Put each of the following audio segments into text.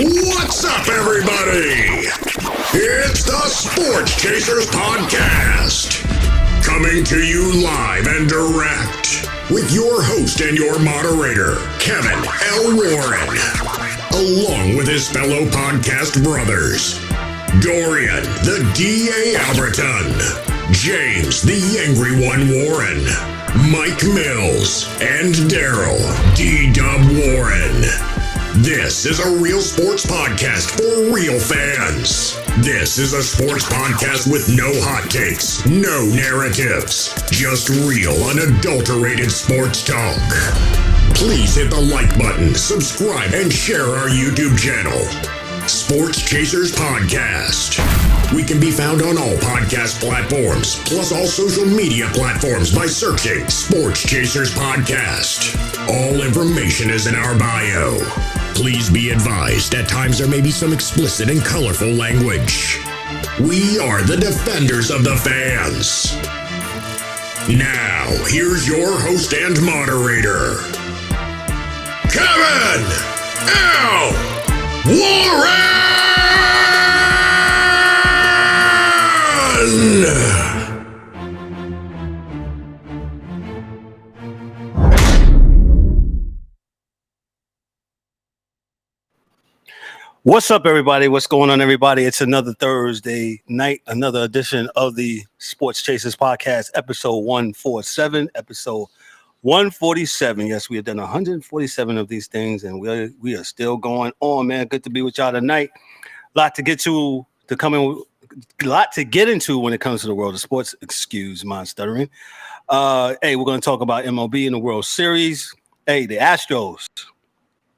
What's up, everybody? It's the Sports Chasers Podcast. Coming to you live and direct with your host and your moderator, Kevin L. Warren, along with his fellow podcast brothers, Dorian, the D.A. Alberton, James, the Angry One Warren, Mike Mills, and Daryl, D-Dubb Warren. This is a real sports podcast for real fans. This is a sports podcast with no hot takes, no narratives, just real, unadulterated sports talk. Please hit the like button, subscribe, and share our YouTube channel. Sports Chasers Podcast. We can be found on all podcast platforms, plus all social media platforms by searching Sports Chasers Podcast. All information is in our bio. Please be advised, at times there may be some explicit and colorful language. We are the defenders of the fans. Now, here's your host and moderator, Kevin L. Warren! What's up, everybody? What's going on, everybody? It's another Thursday night, another edition of the Sports Chasers Podcast, episode 147, episode 147. Yes, we have done 147 of these things, and we are still going on, man. Good to be with y'all tonight. A lot to get into when it comes to the world of sports. Excuse my stuttering. Hey, we're going to talk about MLB in the World Series. Hey, the Astros,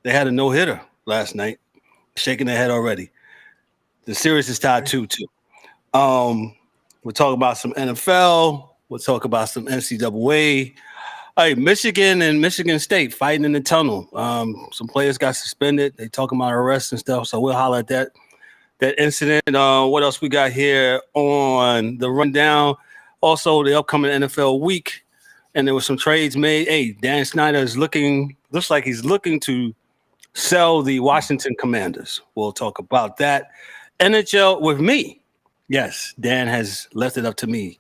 they had a no-hitter last night. Shaking their head already. The series is tied 2-2. We'll talk about some NFL. We'll talk about some NCAA. Hey, Michigan and Michigan State fighting in the tunnel. Some players got suspended. They talking about arrests and stuff. So we'll holler at that incident. What else we got here on the rundown? Also, the upcoming NFL week, and there were some trades made. Hey, Dan Snyder looks like he's looking to sell the Washington Commanders. We'll talk about that. NHL with me. Yes, Dan has left it up to me.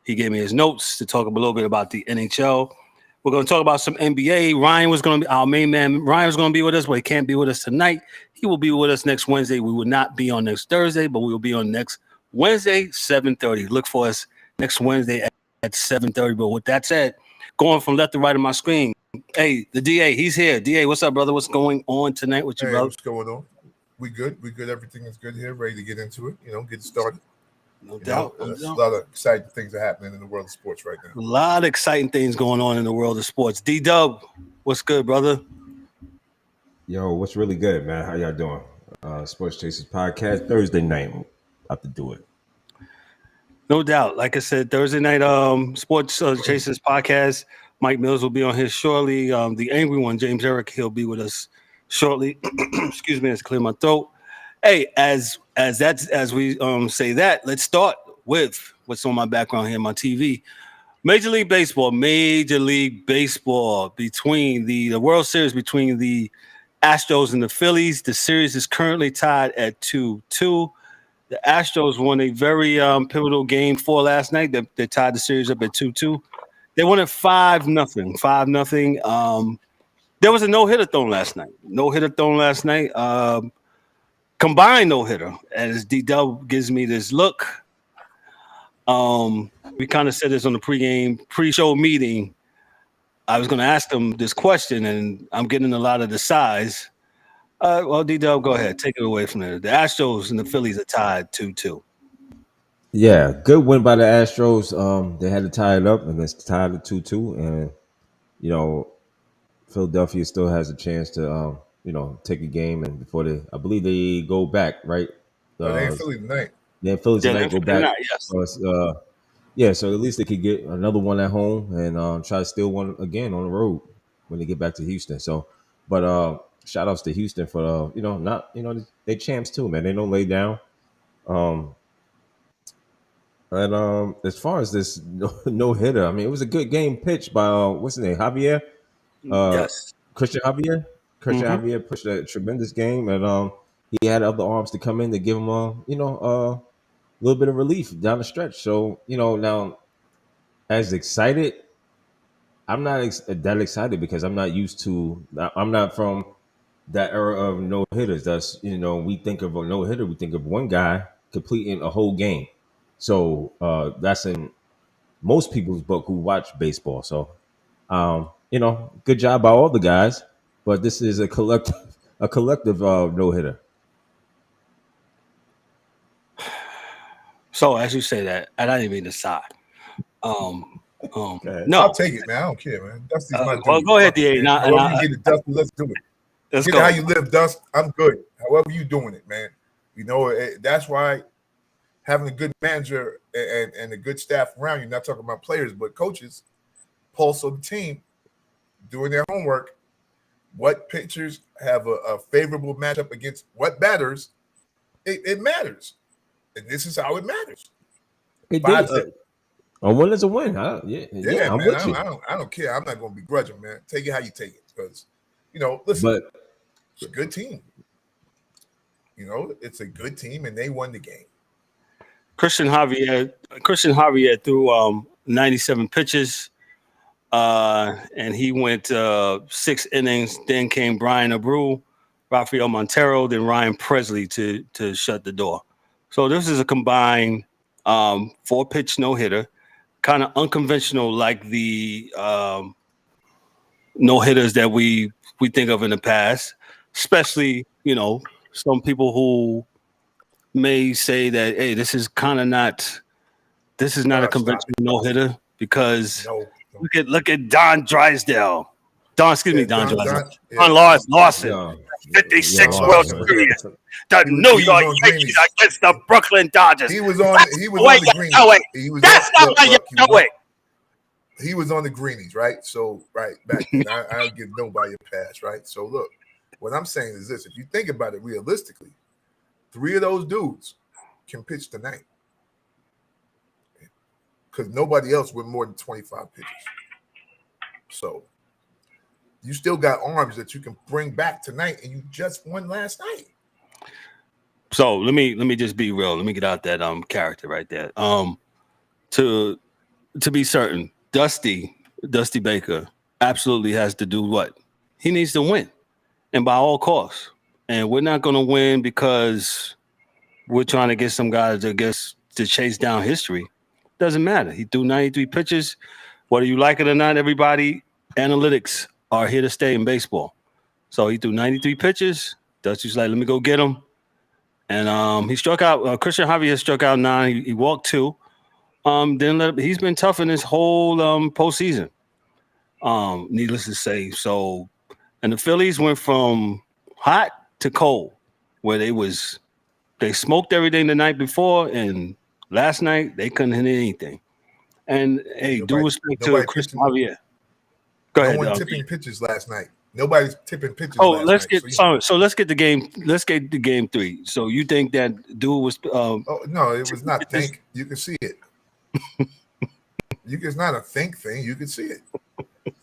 He gave me his notes to talk a little bit about the NHL. We're going to talk about some NBA. Ryan was going to be our main man. Ryan was going to be with us, but he can't be with us tonight. He will be with us next Wednesday. We will not be on next Thursday, but we will be on next Wednesday, 7:30. Look for us next Wednesday at 7:30. But with that said, going from left to right of my screen, hey, the DA, he's here. DA, what's up, brother? What's going on tonight with you, brother? What's going on? We good. Everything is good here. Ready to get into it. Get started. No doubt. A lot of exciting things are happening in the world of sports right now. A lot of exciting things going on in the world of sports. D-Dubb, what's good, brother? Yo, what's really good, man? How y'all doing? Sports Chasers Podcast, Thursday night. About to do it. No doubt. Like I said, Thursday night Sports Chasers Podcast. Mike Mills will be on here shortly. The Angry One, James Eric, he'll be with us shortly. Excuse me, let's clear my throat. Hey, as we say that, let's start with what's on my background here, my TV. Major League Baseball between the World Series between the Astros and the Phillies. The series is currently tied at 2-2. The Astros won a very pivotal game 4 last night. They tied the series up at 2-2. They won it 5-0. 5-0. There was a no-hitter thrown last night. Combined no-hitter. As D-Dubb gives me this look. We kind of said this on the pre-show meeting. I was going to ask them this question, and I'm getting a lot of the size. Well, D-Dubb, go ahead. Take it away from there. The Astros and the Phillies are tied 2-2. Yeah, good win by the Astros. They had to tie it up, and it's tied at 2-2. And, Philadelphia still has a chance to, take a game. And before I believe they go back, right? They in Philly tonight. Yeah, Philly tonight, go back. Tonight, yes. So at least they could get another one at home and try to steal one again on the road when they get back to Houston. So, but shout outs to Houston for, they champs too, man. They don't lay down. And as far as this no hitter, I mean, it was a good game pitched by what's his name, Javier. Yes, Christian Javier. Javier pitched a tremendous game, and he had other arms to come in to give him a little bit of relief down the stretch. So now as excited, I'm not that excited because I'm not used to. I'm not from that era of no hitters. That's we think of a no hitter, we think of one guy completing a whole game. So that's in most people's book who watch baseball. So good job by all the guys, but this is a collective no hitter. So as you say that, and I didn't mean to sigh. Okay. No, I'll take it, man. I don't care, man. Dusty's my dude. well, go ahead, DA. However you get it, Dusty, let's do it. Let's Get go. how you live, Dust. I'm good. However you doing it, man. That's why having a good manager and a good staff around you, not talking about players, but coaches, pulse of the team, doing their homework, what pitchers have a favorable matchup against what batters, it matters. And this is how it matters. It did. A win is a win. I'm man, with you. I don't care. I'm not going to begrudge them, man. Take it how you take it. Because, listen, it's a good team. It's a good team, and they won the game. Christian Javier threw 97 pitches, and he went 6 innings. Then came Brian Abreu, Rafael Montero, then Ryan Presley to shut the door. So this is a combined 4-pitch no-hitter, kind of unconventional like the no-hitters that we think of in the past, especially, some people who may say that, hey, this is not a conventional no-hitter because look at Don Drysdale. Don Larson. 56 World Series. The New York Yankees against the Brooklyn Dodgers. He was on the Greenies. That's not why you know it. He was on the Greenies, right? So, back then, I'll give nobody a pass, right? So, look, what I'm saying is this. If you think about it realistically, 3 of those dudes can pitch tonight because nobody else went more than 25 pitches. So, you still got arms that you can bring back tonight, and you just won last night. So let me just be real. Let me get out that character right there. To be certain, Dusty Baker absolutely has to do what? He needs to win, and by all costs. And we're not going to win because we're trying to get some guys to chase down history. Doesn't matter. He threw 93 pitches. Whether you like it or not, everybody, analytics are here to stay in baseball. So he threw 93 pitches. Dusty's like, let me go get him. And he struck out. Christian Javier struck out 9. He walked 2. He's been tough in his whole postseason. Needless to say. So, and the Phillies went from hot to cold, where they smoked everything the night before, and last night they couldn't hit anything. And hey, due respect to Christian Javier. Go ahead. No one tipping pitches last night. Nobody's tipping pitches. Let's get the game. Let's get the game 3. So you think that dude was? No, it was not. Think you can see it. It's not a think thing. You can see it.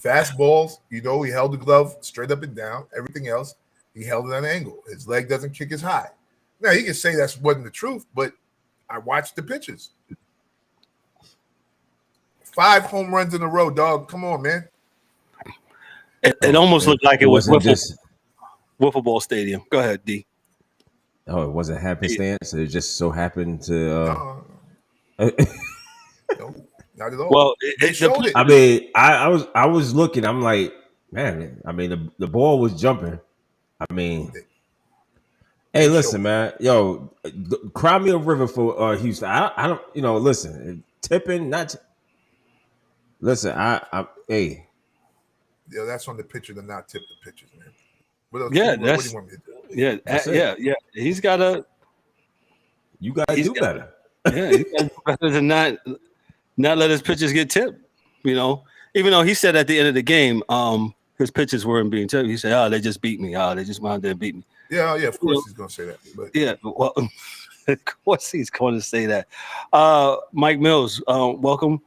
Fastballs. He held the glove straight up and down. Everything else, he held it at an angle. His leg doesn't kick as high. Now he can say that wasn't the truth, but I watched the pitches. 5 home runs in a row, dog. Come on, man. It almost looked like it was Wiffle Ball Stadium. Go ahead, D. Oh, it wasn't happenstance. It just so happened to. No, not at all. Well, they showed it. I mean, I was looking. I'm like, man. I mean, the ball was jumping. I mean, hey, listen, man. Yo, cry me a river for Houston. I don't. Listen, tipping not. Listen, hey. Yeah, that's on the pitcher to not tip the pitchers, man. What else? Yeah, what do you want me to do? Yeah. He's got to. You got to do better. Yeah, he got to do better than not let his pitchers get tipped. Even though he said at the end of the game, his pitchers weren't being tipped. He said, "Oh, they just beat me. Oh, they just wanted to beat me." Yeah. Of course he's going to say that. But yeah, well, of course he's going to say that. Mike Mills, welcome.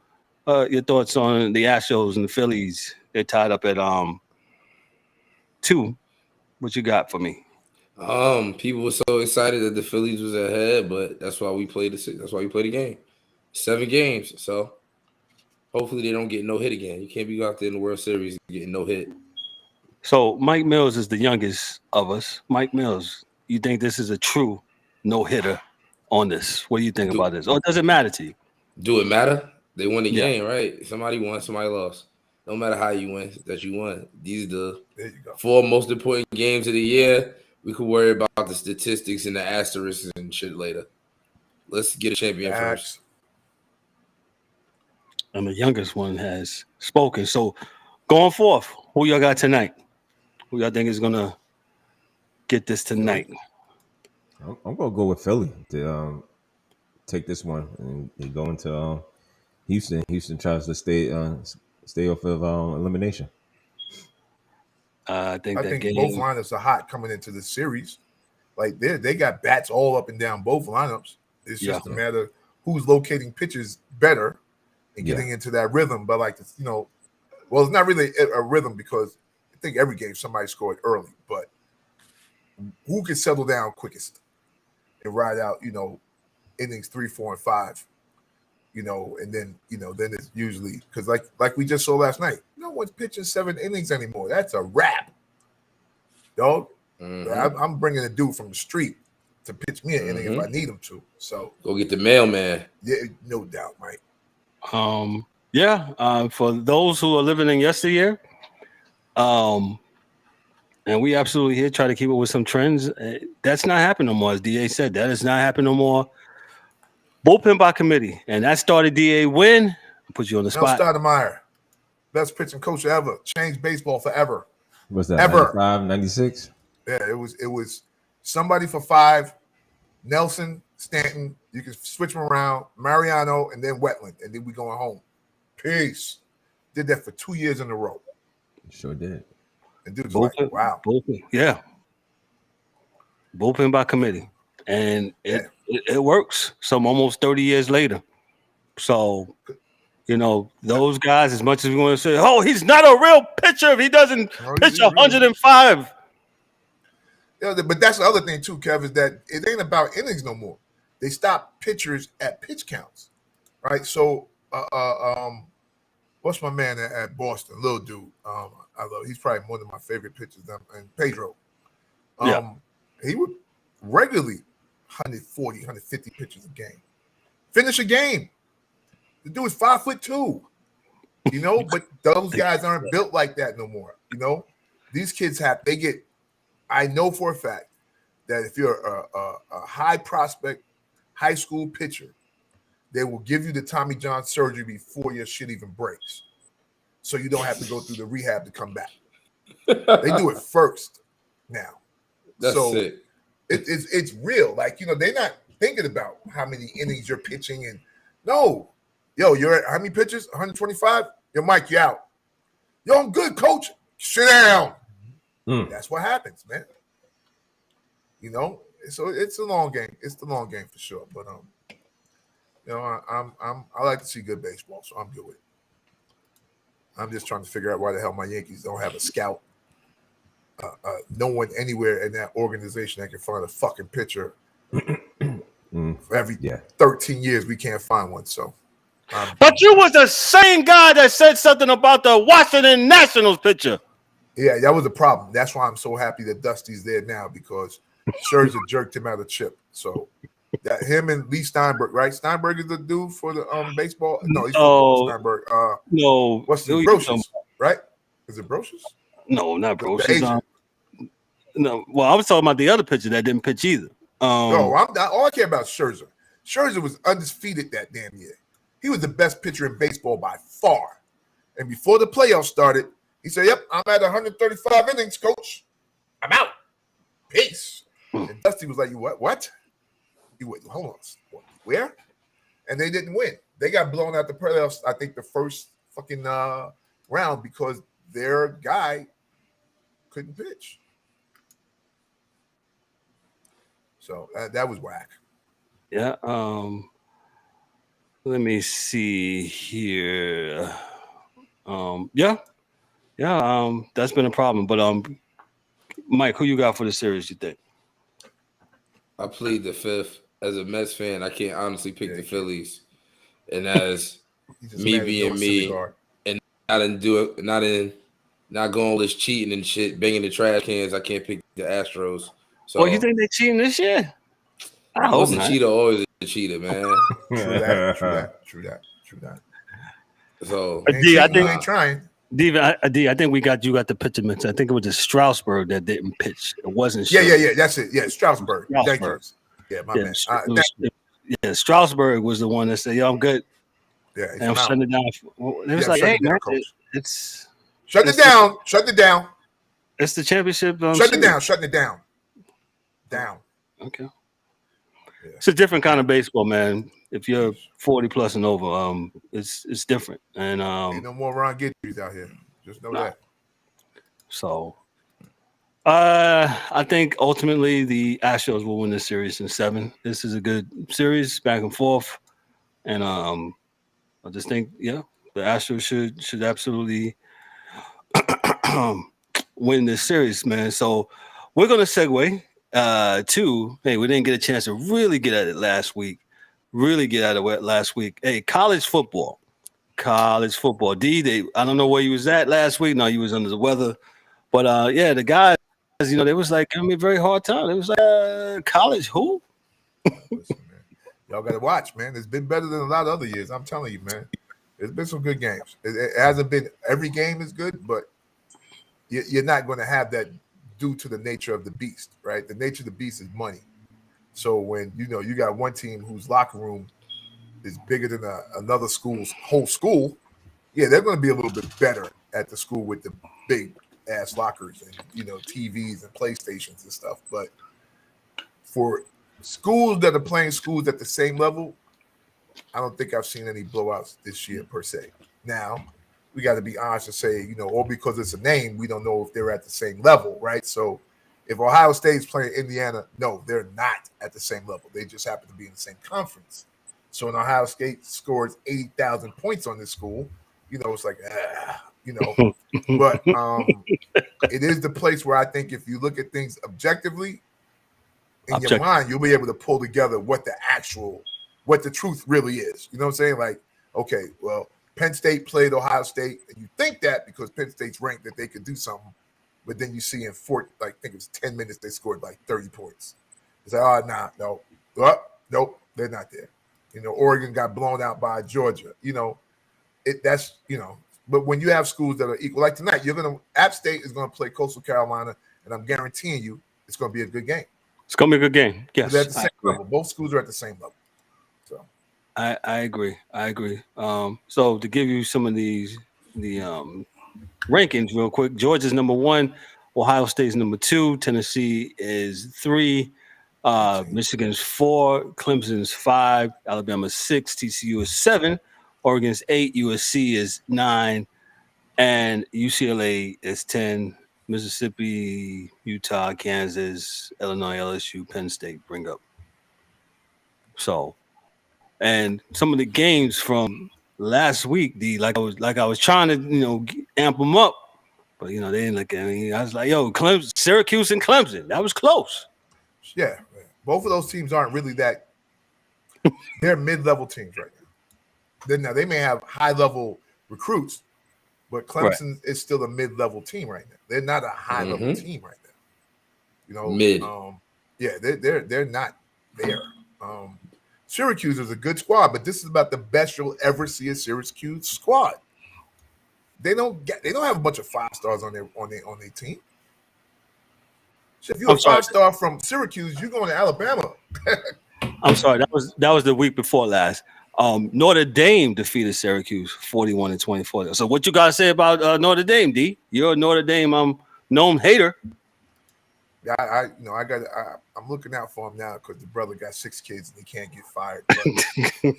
Your thoughts on the Astros and the Phillies? They're tied up at 2. What you got for me? People were so excited that the Phillies was ahead, but that's why we played the game. 7 games. So hopefully they don't get no hit again. You can't be out there in the World Series getting no hit. So Mike Mills is the youngest of us. Mike Mills, you think this is a true no hitter on this? What do you think about this? Or does it matter to you? Do it matter? They won the Yeah. game, right? Somebody won, somebody lost. No matter how you win, that you won. These are the 4 most important games of the year. We could worry about the statistics and the asterisks and shit later. Let's get a champion first. And the youngest one has spoken. So going forth, who y'all got tonight? Who y'all think is gonna get this tonight? I'm gonna go with Philly to take this one and go into Houston. Houston tries to stay off of elimination. I think both lineups are hot coming into the series. Like they got bats all up and down both lineups. It's just a matter of who's locating pitches better and getting into that rhythm. But it's not really a rhythm because I think every game somebody scored early. But who can settle down quickest and ride out, innings 3, 4, and 5, and then it's usually because like we just saw last night, no one's pitching 7 innings anymore. That's a wrap, dog. Mm-hmm. I'm bringing a dude from the street to pitch me an inning if I need him to. So go get the mailman. Yeah, no doubt, Mike. For those who are living in yesteryear, and we absolutely here try to keep it with some trends. That's not happening no more, as DA said. That is not happening no more. Bullpen by committee, and that started DA when put you on the spot. Stoudemire, best pitching coach ever, changed baseball forever. Was that ever 95, 96? Yeah, it was somebody for 5, Nelson, Stanton. You can switch them around, Mariano, and then Wetland, and then we going home. Peace. Did that for 2 years in a row. Sure did. And dude's like, wow. Bullpen, yeah. Bullpen by committee. And it works. Some almost 30 years later. So, those guys, as much as we want to say, oh, he's not a real pitcher if he doesn't pitch 105. Yeah, but that's the other thing too, Kev, is that it ain't about innings no more. They stop pitchers at pitch counts, right? So, what's my man at Boston? Little dude, I love. He's probably one of my favorite pitchers. And Pedro, he would regularly 140, 150 pitches a game, finish a game. The dude is 5'2", but those guys aren't built like that no more. These kids I know for a fact that if you're a high prospect, high school pitcher, they will give you the Tommy John surgery before your shit even breaks. So you don't have to go through the rehab to come back. They do it first now. That's it. It's real. They're not thinking about how many innings you're pitching. And no. Yo, you're at how many pitches? 125? Yo, Mike, you out. Yo, I'm good, coach. Sit down. That's what happens, man. So it's a long game. It's the long game for sure. But I like to see good baseball, so I'm good with it. I'm just trying to figure out why the hell my Yankees don't have a scout. No one anywhere in that organization that can find a fucking pitcher. For every 13 years, we can't find one. So, but you was the same guy that said something about the Washington Nationals pitcher. Yeah, that was a problem. That's why I'm so happy that Dusty's there now because Scherzer jerked him out of Chip. So that him and Lee Steinberg, right? Steinberg is the dude for the baseball. No, he's Steinberg. No, what's the Brocious, right? Is it Brocious? No, not Brocious. No, well, I was talking about the other pitcher that didn't pitch either. No, I'm not. All I care about is Scherzer. Scherzer was undefeated that damn year. He was the best pitcher in baseball by far. And before the playoffs started, he said, "Yep, I'm at 135 innings, coach. I'm out. Peace." And Dusty was like, "You what? What? You wait? Hold on. Where?" And they didn't win. They got blown out the playoffs. I think the first fucking round because their guy couldn't pitch. So that was whack. Yeah. Let me see here. That's been a problem. But Mike, who you got for the series? You think? I plead the fifth. As a Mets fan, I can't honestly pick the Phillies, and as me being me, and not going all this cheating and shit, banging the trash cans, I can't pick the Astros. So, Well, you think they're cheating this year? I hope once a not. cheater, always a cheater, man. True that. So, D, I think ain't trying. D, I think you got the pitcher mix. I think it was just Strasburg that didn't pitch. It wasn't. Yeah. That's it. Yeah, Strasburg. Thank you. Yeah, my man. Strasburg was the one that said, "Yo, I'm good." Yeah, and I'm shutting it down. It was like, "Hey, man, it's shut it down. Shut it down. It's the championship. Shut it down. Shutting it down. Down. Okay. Yeah. It's a different kind of baseball, man. If you're 40 plus and over, it's different. And ain't no more Ron Gidries out here. Just know that. So, I think ultimately the Astros will win this series in 7. This is a good series, back and forth, and I just think, the Astros should absolutely win this series, man. So we're gonna segue to, hey, we didn't get a chance to really get at it last week. Hey, college football. D, I don't know where you was at last week. No, you was under the weather. But the guys, they was like giving me a very hard time. It was like, college who? Listen, man. Y'all got to watch, man. It's been better than a lot of other years. I'm telling you, man. There's been some good games. It hasn't been every game is good, but you're not going to have that due to the nature of the beast, right? The nature of the beast is money. So when you got one team whose locker room is bigger than another school's whole school, they're going to be a little bit better at the school with the big ass lockers and TVs and PlayStations and stuff. But for schools that are playing schools at the same level, I don't think I've seen any blowouts this year per se. Now we got to be honest and say, all because it's a name, we don't know if they're at the same level, right? So if Ohio State's playing Indiana, no, they're not at the same level. They just happen to be in the same conference. So when Ohio State scores 80,000 points on this school, it's like, but it is the place where I think if you look at things objectively, in your mind, you'll be able to pull together what the truth really is. You know what I'm saying? Like, okay, well, Penn State played Ohio State, and you think that because Penn State's ranked that they could do something, but then you see in I think it was 10 minutes, they scored like 30 points. It's like, nope, they're not there. Oregon got blown out by Georgia. But when you have schools that are equal, like tonight, App State is gonna play Coastal Carolina, and I'm guaranteeing you it's gonna be a good game. It's gonna be a good game. Yes, they're at the same level. Both schools are at the same level. So I agree. So to give you some of the rankings real quick, Georgia's number 1, Ohio State's number 2, Tennessee is 3, Michigan's 4, Clemson's 5, Alabama's 6, TCU is 7, Oregon's 8, USC is 9, and UCLA is 10. Mississippi, Utah, Kansas, Illinois, LSU, Penn State bring up. So, and some of the games from last week, I was trying to amp them up, but they didn't look at me. I was like, Clemson, Syracuse and Clemson, that was close. Yeah, man. Both of those teams aren't really that. They're mid-level teams right now. They may have high-level recruits, but Clemson is still a mid-level team right now. They're not a high-level team right now. Mid. They're not there. Syracuse is a good squad, but this is about the best you'll ever see a Syracuse squad. They don't have a bunch of 5-stars on their team. So if you're a 5-star from Syracuse, you're going to Alabama. I'm sorry, that was the week before last. Notre Dame defeated Syracuse 41-24. So what you gotta say about Notre Dame, D? You're a Notre Dame known hater. Yeah, I'm looking out for him now because the brother got 6 kids and he can't get fired. But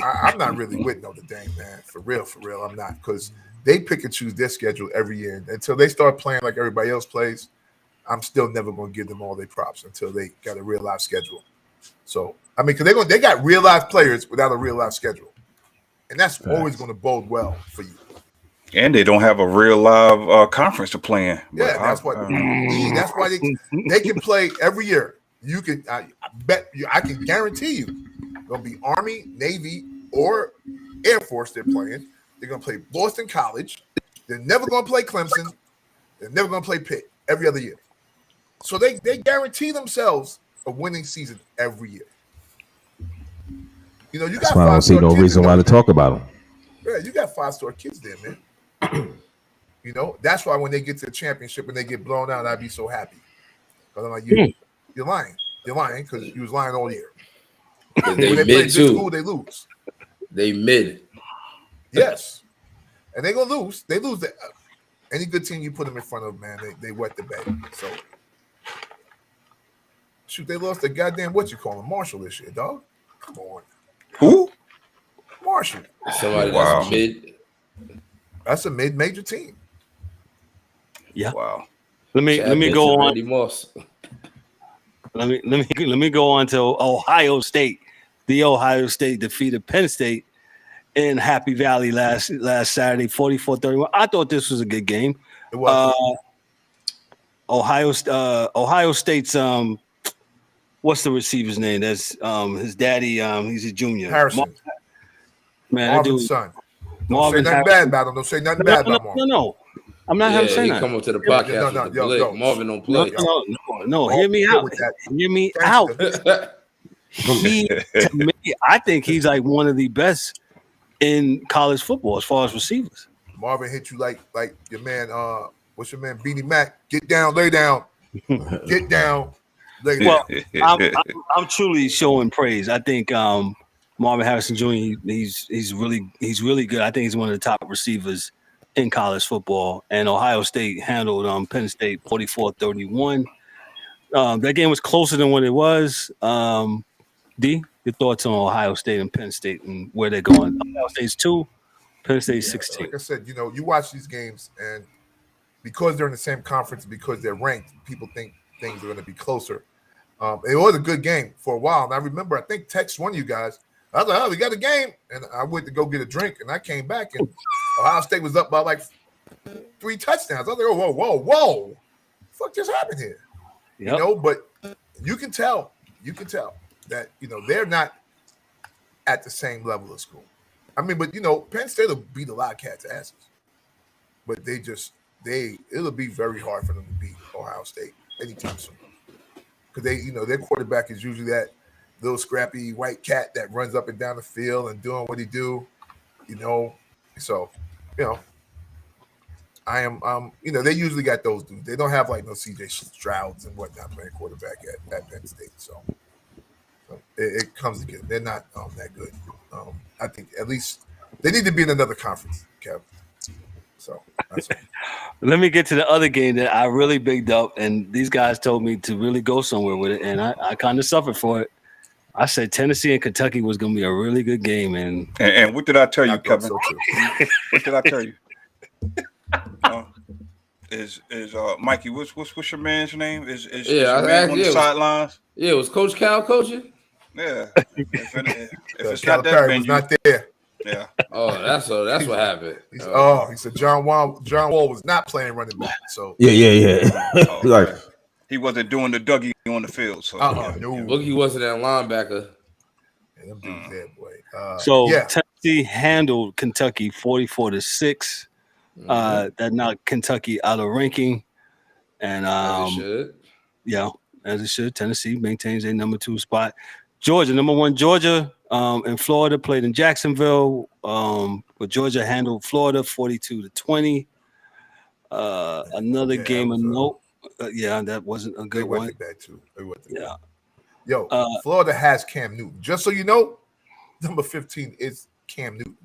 I'm not really with Notre Dame, man. For real, I'm not, because they pick and choose their schedule every year. Until they start playing like everybody else plays, I'm still never going to give them all their props until they got a real life schedule. So, I mean, because they got real life players without a real life schedule, and that's always going to bode well for you. And they don't have a real live conference to play in. Yeah, that's why they can play every year. You can, I bet you, I can guarantee you, gonna be Army, Navy, or Air Force. They're playing. They're gonna play Boston College. They're never gonna play Clemson. They're never gonna play Pitt every other year. So they guarantee themselves a winning season every year. You know, you That's got why I don't see five-star no kids reason in why to those, talk about them. yeah, you got 5-star kids there, man. You know, that's why when they get to the championship and they get blown out, I'd be so happy. Because I'm like, you're lying. You're lying because you was lying all year. Because they When they play mid good too. school, they lose. They mid. Yes. And they're going to lose. They lose. Any good team you put them in front of, man, they wet the bed. So, shoot, they lost the goddamn, what you call him, Marshall this year, dog. Come on. Who? Marshall. Somebody Wow. that's mid. That's a mid-major team. Yeah. Wow. Let me Chad go Benson, on. Randy Moss. Let me go on to Ohio State. The Ohio State defeated Penn State in Happy Valley last Saturday, 44-31. I thought this was a good game. It was. Ohio State's what's the receiver's name? That's his daddy. He's a junior. Harrison. Marvin's son. Don't say nothing bad about him. Don't say nothing bad about Marvin. No. I'm not having to say he that. come up to the podcast with the blick. Marvin don't play. No. Hear me out. Hear me out. To me, I think he's like one of the best in college football as far as receivers. Marvin hit you like your man. What's your man? Beanie Mac. Get down, lay down. Get down, lay down. Well, I'm truly showing praise. I think Marvin Harrison Jr. He's really good. I think he's one of the top receivers in college football. And Ohio State handled Penn State 44-31. That game was closer than what it was. D, your thoughts on Ohio State and Penn State and where they're going? Ohio State's 2, Penn State's 16. Like I said, you watch these games, and because they're in the same conference, because they're ranked, people think things are going to be closer. It was a good game for a while. And I remember, I think text one of you guys. I was like, oh, we got a game. And I went to go get a drink, and I came back, and Ohio State was up by like 3 touchdowns. I was like, whoa. What the fuck just happened here? Yep. You know, but you can tell that, they're not at the same level of school. I mean, but, Penn State will beat a lot of cats' asses. But it'll be very hard for them to beat Ohio State anytime soon. Because their quarterback is usually that little scrappy white cat that runs up and down the field and doing what he do, So, I am, they usually got those dudes. They don't have like no CJ Strouds and whatnot playing quarterback at Penn State. So it comes together. They're not that good. I think at least they need to be in another conference, Kev. So that's all. Let me get to the other game that I really bigged up, and these guys told me to really go somewhere with it, and I kind of suffered for it. I said Tennessee and Kentucky was going to be a really good game, and what did I tell you, Kevin? So What did I tell you? Is Mikey? What's your man's name? Is your man on the sidelines? Yeah, was Coach Cal coaching? Yeah. If it's not that Calipari venue, was not there. yeah. Oh, that's what happened. He said John Wall was not playing running back. So Yeah. Like He wasn't doing the Dougie on the field. So no. Boogie wasn't that linebacker. Yeah, them dudes there, boy. Tennessee handled Kentucky 44-6. That knocked Kentucky out of ranking, and as it should. Tennessee maintains a number 2 spot. Georgia, number 1, Georgia, and Florida played in Jacksonville. But Georgia handled Florida 42-20. Another game of note. That wasn't a good one. Bad too. Yeah. Florida has Cam Newton. Just so you know, number 15 is Cam Newton.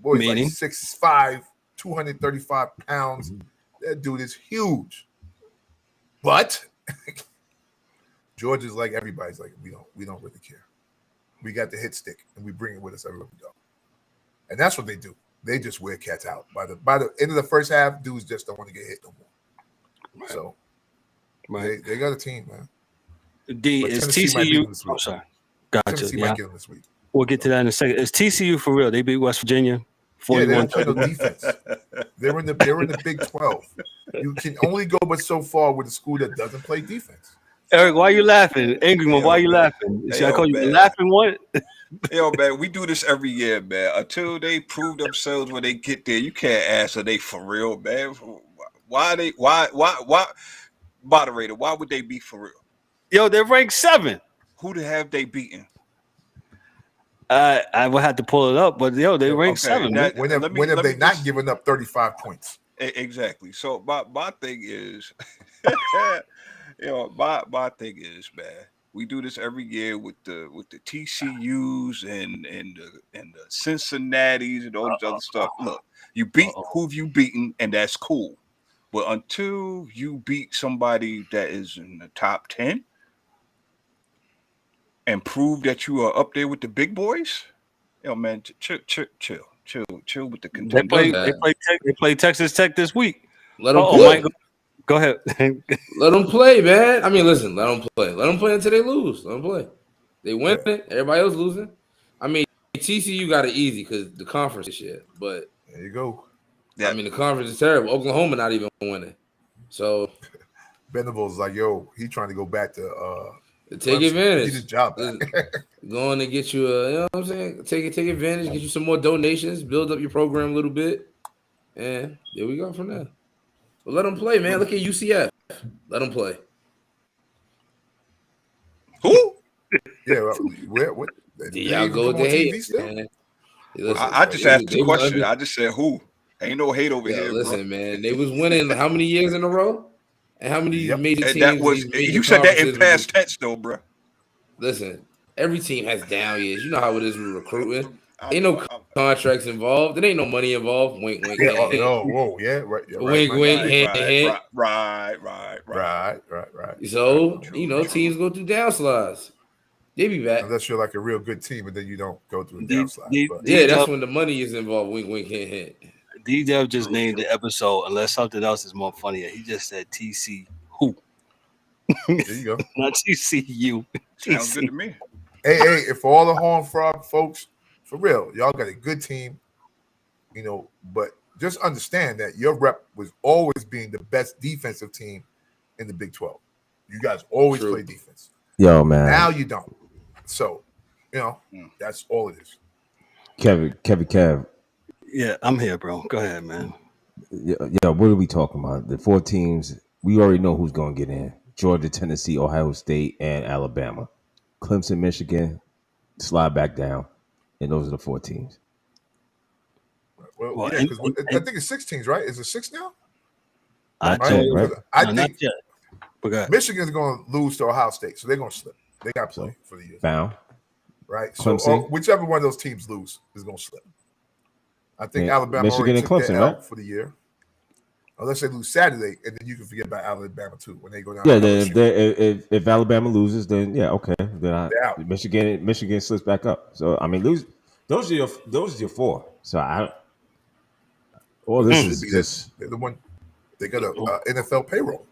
Boy, he's like 6'5", 235 pounds. That dude is huge. But Georgia's like everybody's like, we don't really care. We got the hit stick and we bring it with us everywhere we go. And that's what they do. They just wear cats out. By the end of the first half, dudes just don't want to get hit no more. Right. So they got a team, man. D is TCU. Oh, sorry. Gotcha. Tennessee might get them this week. We'll get to that in a second. Is TCU for real? They beat West Virginia 41-20. They don't play no defense. They're in the Big 12. You can only go but so far with a school that doesn't play defense. Eric, why you laughing? Angry one, why you laughing? Should I call you the laughing one? Yo, man, we do this every year, man. Until they prove themselves when they get there, you can't ask are they for real, man. Why moderator, why would they be for real? Yo, they're ranked 7. Who have they beaten? I would have to pull it up, but yo, they ranked 7. When have they not given up 35 points? Exactly. So my thing is, my thing is, man, we do this every year with the TCUs and the Cincinnati's and all this other stuff. Look, you beat who you beaten, and that's cool. But until you beat somebody that is in the top 10 and prove that you are up there with the big boys, man, chill with the contenders. They play Texas Tech this week. Let them play. Mike, go ahead. Let them play, man. I mean, listen, let them play. Let them play until they lose. Let them play. They win it. Everybody else losing. I mean, TCU got it easy because the conference is shit. But there you go. Yeah. I mean, the conference is terrible. Oklahoma not even winning. So Venables like, yo, he trying to go back to take advantage. Get his job back. Going to get you you know what I'm saying? Take advantage, get you some more donations, build up your program a little bit, and there we go from there. But let them play, man. Look at UCF. Let them play. Who? Yeah, what? Y'all go with the hate, man. Listen, I just asked the question. I just said who. Ain't no hate over here. Listen, man. They was winning how many years in a row? And how many major teams? That was you said that in past tense, though, bro. Listen, every team has down years. You know how it is with recruiting. Ain't no contracts involved. There ain't no money involved. Wink, wink. Yeah, whoa, yeah, right. Yeah, wink, wink, hint, hint. Right. So teams go through downslides. They be back unless you're like a real good team, and then you don't go through a downslide. That's when the money is involved. Wink, wink, hint, hint. D-Dubb just named the episode, unless something else is more funnier. He just said TC who. There you go. Not TCU. Sounds good to me. Hey, for all the Horned Frog folks, for real, y'all got a good team, but just understand that your rep was always being the best defensive team in the Big 12. You guys always play defense. Yo, man. Now you don't. So, that's all it is. Kev. Yeah, I'm here, bro. Go ahead, man. Yeah, what are we talking about? The 4 teams, we already know who's going to get in. Georgia, Tennessee, Ohio State, and Alabama. Clemson, Michigan, slide back down. And those are the 4 teams. Well, because I think it's 6 teams, right? Is it 6 now? I think Michigan's going to lose to Ohio State, so they're going to slip. They got to play for the year. Bound. Right? So whichever one of those teams lose is going to slip. I think Alabama Michigan and Clemson, right? For the year. Unless they lose Saturday, and then you can forget about Alabama too when they go down. Yeah, if Alabama loses, then okay, then Michigan slips back up. So I mean, those are your 4. So this is just they're the one. They got a NFL payroll.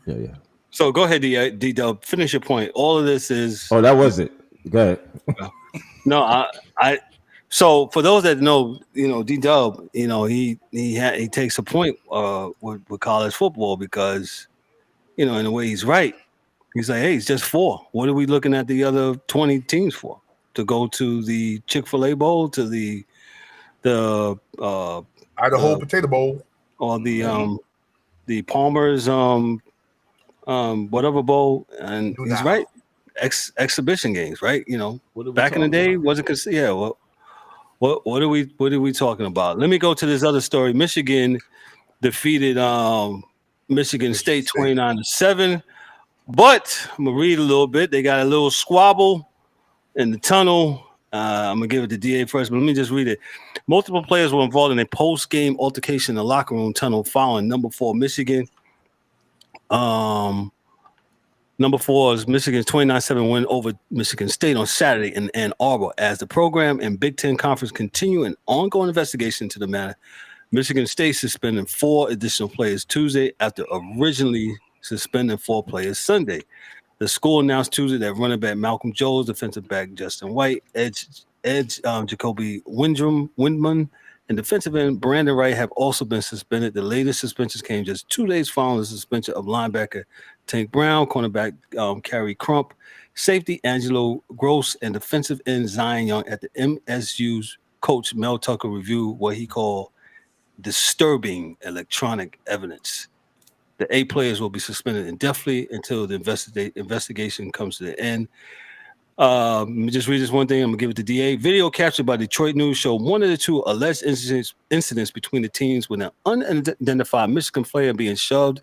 Yeah. So go ahead, D-Dubb. Finish your point. All of this is. Oh, that was it. Go ahead. No, I. So for those that know, D-Dubb, he takes a point with college football because, in a way he's right. He's like, hey, it's just 4. What are we looking at the other 20 teams for? To go to the Chick-fil-A Bowl, to the Idaho Potato Bowl, or the Palmer's whatever bowl, and he's right. Exhibition games, right? Back in the day, wasn't considered. Yeah, well. What are we talking about? Let me go to this other story. Michigan defeated Michigan State 29-7. But I'm gonna read a little bit. They got a little squabble in the tunnel. I'm gonna give it to DA first, but let me just read it. Multiple players were involved in a post-game altercation in the locker room tunnel following number 4 Michigan. Number 4 is Michigan's 29-7 win over Michigan State on Saturday in Ann Arbor. As the program and Big Ten Conference continue an ongoing investigation into the matter, Michigan State suspended 4 additional players Tuesday after originally suspending 4 players Sunday. The school announced Tuesday that running back Malcolm Jones, defensive back Justin White, edge Jacoby Windman, and defensive end Brandon Wright have also been suspended. The latest suspensions came just 2 days following the suspension of linebacker Tank Brown, cornerback Kerry Crump, safety Angelo Gross, and defensive end Zion Young. At the MSU's coach Mel Tucker reviewed what he called disturbing electronic evidence. The 8 players will be suspended indefinitely until the investigation comes to the end. Let me just read this one thing. I'm gonna give it to DA. Video captured by Detroit News showed one of the 2 alleged incidents between the teams with an unidentified Michigan player being shoved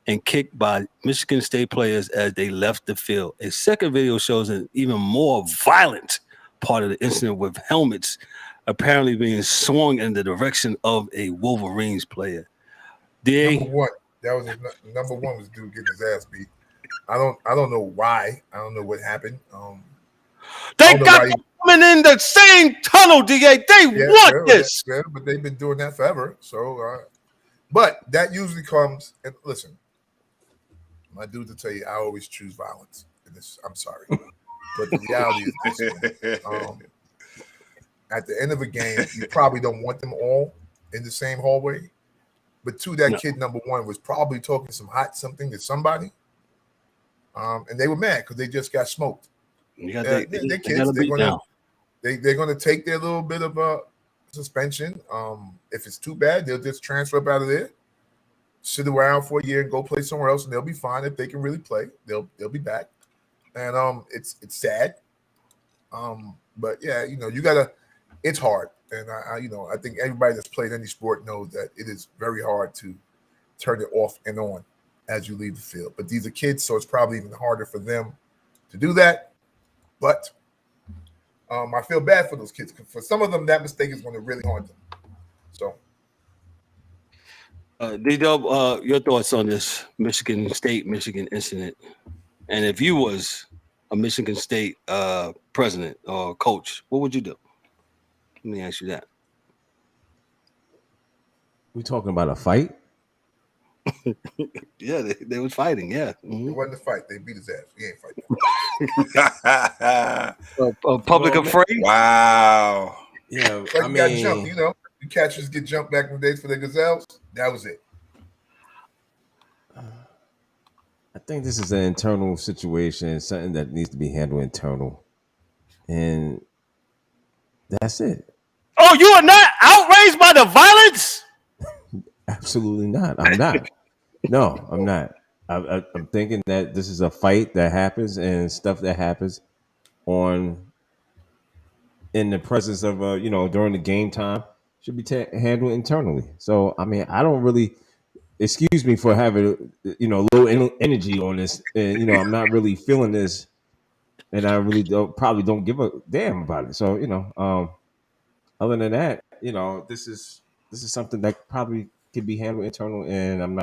and kicked by Michigan State players as they left the field. A second video shows an even more violent part of the incident with helmets apparently being swung in the direction of a Wolverines player. DA. Number one, that was number one was dude getting his ass beat. I don't know why. I don't know what happened. They got coming in the same tunnel, DA. They want this. Yeah, but they've been doing that forever. So, but that usually comes. And listen, my dude to tell you, I always choose violence. And I'm sorry, but the reality is this: at the end of a game, you probably don't want them all in the same hallway. But that kid number one was probably talking something to somebody, and they were mad because they just got smoked. They're kids. They're gonna take their little bit of suspension. If it's too bad, they'll just transfer up out of there, sit around for a year, and go play somewhere else, and they'll be fine. If they can really play, they'll be back. And it's sad. But yeah, you gotta. It's hard, and I think everybody that's played any sport knows that it is very hard to turn it off and on as you leave the field. But these are kids, so it's probably even harder for them to do that. But I feel bad for those kids. For some of them, that mistake is going to really haunt them. So, D-Dubb, your thoughts on this Michigan incident? And if you was a Michigan State president or coach, what would you do? Let me ask you that. We talking about a fight? Yeah, they was fighting. Yeah, It wasn't a fight. They beat his ass. He ain't fighting. Public affray. Wow. Yeah, like you got jumped. You catchers get jumped back in the days for the Gazelles. That was it. I think this is an internal situation, something that needs to be handled internal, and that's it. Oh, you are not outraged by the violence? Absolutely not. I'm not. No, I'm not. I'm thinking that this is a fight that happens and stuff that happens in the presence of during the game time should be handled internally. So I mean, I don't really. Excuse me for having low energy on this, and I'm not really feeling this, and I really probably don't give a damn about it. So other than that, this is something that probably could be handled internal, and I'm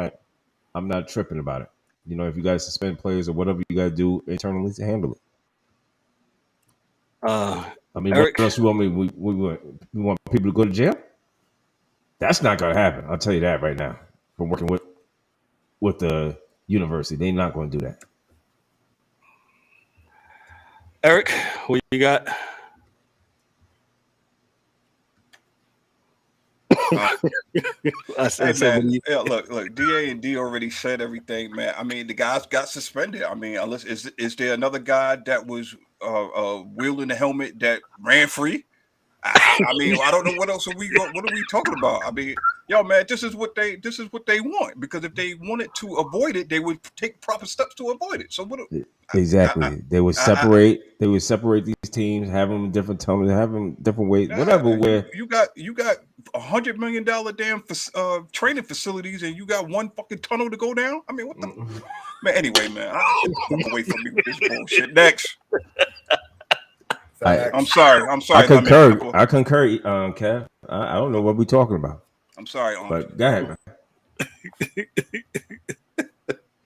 not tripping about it. If you guys suspend players or whatever you got to do internally to handle it. I mean, Eric, what else you want me? We want people to go to jail? That's not going to happen. I'll tell you that right now. From working with the university, they're not going to do that. Eric, what you got? Look, DA and D already said everything, man. I mean, the guys got suspended. I mean, unless is there another guy that was wielding the helmet that ran free? I mean, I don't know what else what are we talking about? I mean, man, this is what they want, because if they wanted to avoid it, they would take proper steps to avoid it. So what? Exactly. They would separate these teams, have them different tunnels, have them different ways, whatever. Where you got $100 million damn training facilities, and you got one fucking tunnel to go down. I mean, what the man? Anyway, man, I'm away from me with this bullshit. Next. I'm sorry. I concur, Kev. I don't know what we're talking about. I'm sorry, but go ahead, man.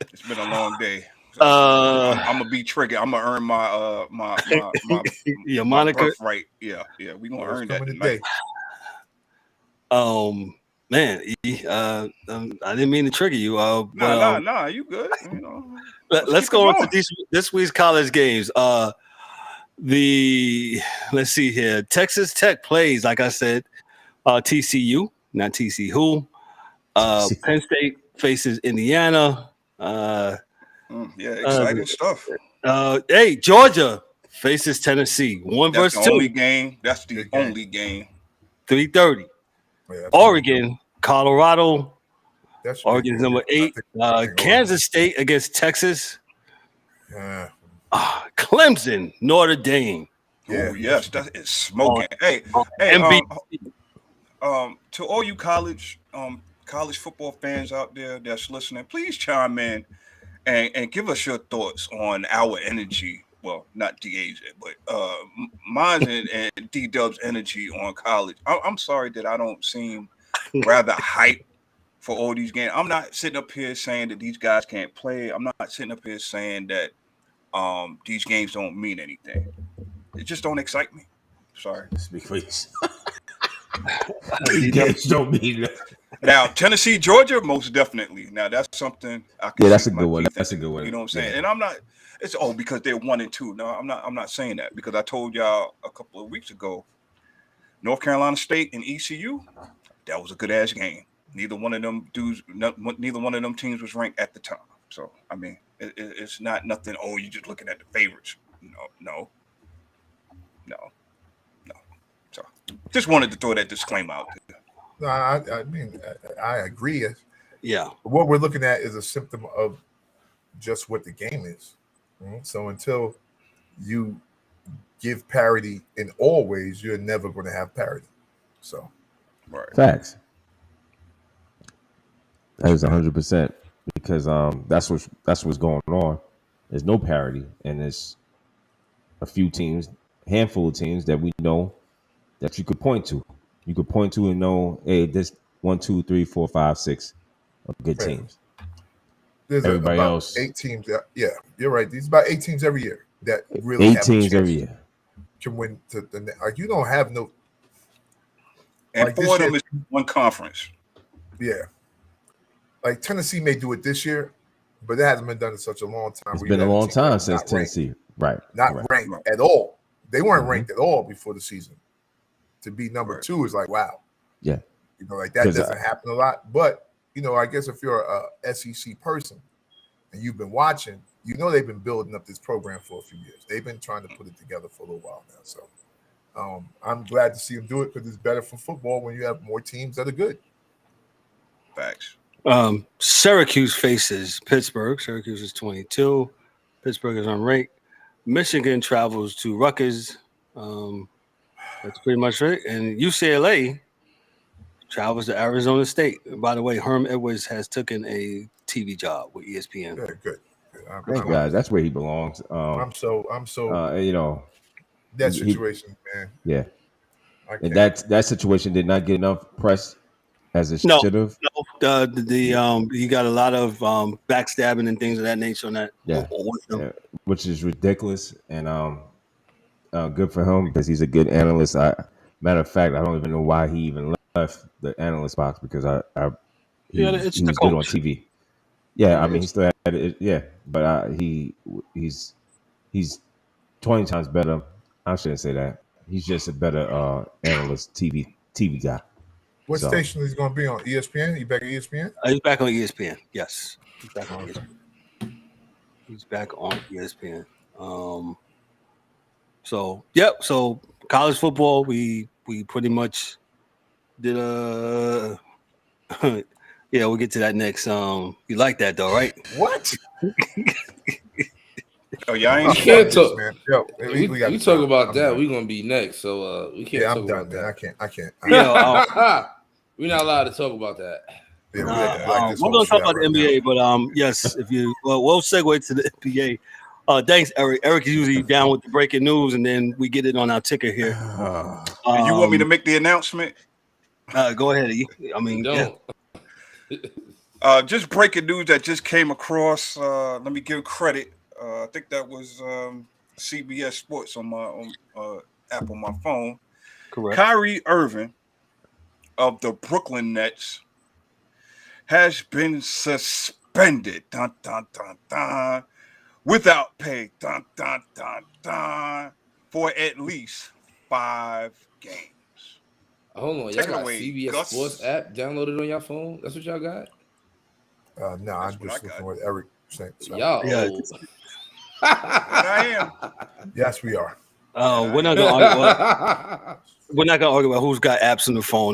It's been a long day. So I'm gonna be triggered. I'm gonna earn my your moniker, right? Yeah. We gonna earn that tonight. Man, I didn't mean to trigger you. Nah, you good. Let's go on to this week's college games. Let's see here. Texas Tech plays, like I said, TCU, not TC who. Penn State faces Indiana. Yeah, exciting stuff. Hey, Georgia faces Tennessee. One That's versus the two. only game. That's the only game. 3:30. Yeah, Oregon, Colorado. That's Oregon's number 8. Kansas State against Texas. Yeah. Clemson, Notre Dame. Oh yes, that is smoking. Hey, NBC. To all you college football fans out there that's listening, please chime in and give us your thoughts on our energy. Well, not DA's, but mine's and D-Dubb's energy on college. I'm sorry that I don't seem rather hype for all these games. I'm not sitting up here saying that these guys can't play. I'm not sitting up here saying that these games don't mean anything. It just don't excite me. Sorry. Speak for yourself. These games don't mean nothing. Now, Tennessee, Georgia, most definitely. Now, that's something I can. Yeah, that's a good one. That's a good one. You know what I'm saying? Yeah. And I'm not. It's because they're 1 and 2. No, I'm not. I'm not saying that because I told y'all a couple of weeks ago, North Carolina State and ECU, that was a good ass game. Neither one of them teams was ranked at the time. So I mean, it's not nothing. Oh, you're just looking at the favorites. No. So just wanted to throw that disclaimer out there. No, I mean, I agree. Yeah. What we're looking at is a symptom of just what the game is. Right? So until you give parity in all ways, you're never going to have parity. So, right. Facts. That is 100% because that's what's going on. There's no parity, and there's a few teams, handful of teams that we know that you could point to. You could point to and know, hey, this 1, 2, 3, 4, 5, 6 are good teams. There's Everybody about else, 8 teams. Yeah, you're right. There's about 8 teams every year that really 8 have teams a chance every year can win. You don't have no. And like 4 of them is one conference. Yeah, like Tennessee may do it this year, but it hasn't been done in such a long time. It's been a long time since Tennessee, not ranked at all. They weren't ranked at all before the season. To be number 2 is like, wow. Yeah. Like that doesn't happen a lot. But, I guess if you're a SEC person and you've been watching, they've been building up this program for a few years. They've been trying to put it together for a little while now. So I'm glad to see them do it because it's better for football when you have more teams that are good. Facts. Syracuse faces Pittsburgh. Syracuse is 22. Pittsburgh is unranked. Michigan travels to Rutgers. That's pretty much it. And UCLA travels to Arizona State. And by the way, Herm Edwards has taken a TV job with ESPN. Yeah, good. Thank God, that's where he belongs. I'm so that situation, man. Yeah, and that situation did not get enough press as it should have. No, he got a lot of backstabbing and things of that nature on that. Yeah, which is ridiculous and good for him because he's a good analyst. Matter of fact, I don't even know why he even left the analyst box because he was good on TV. Yeah, I mean he still had it. Yeah, but he's 20 times better. I shouldn't say that. He's just a better analyst, TV guy. What station is he going to be on? ESPN? He back at ESPN? He's back on ESPN. Yes, he's back on ESPN. He's back on ESPN. So college football, we pretty much did yeah, we'll get to that next. You like that though, right? What? Oh, y'all ain't can't talk, man. Yo, we talk about that. We're gonna be next, so we can't talk about that. I can't. We're not allowed to talk about that. Yeah, we're gonna talk about the NBA, but yes, if you we'll segue to the NBA. Thanks, Eric. Eric is usually down with the breaking news, and then we get it on our ticker here. You want me to make the announcement? Go ahead. I mean, don't. Yeah. Just breaking news that just came across. Let me give credit. I think that was CBS Sports on my app on my phone. Correct. Kyrie Irving of the Brooklyn Nets has been suspended. Dun, dun, dun, dun. Without pay, dun, dun, dun, dun, for at least 5 games. Hold on, y'all got CBS Sports app downloaded on your phone? That's what y'all got? No, I'm just looking what Eric So. Yo. Yeah. I am. Yes, we are. We're not gonna argue about who's got apps on the phone.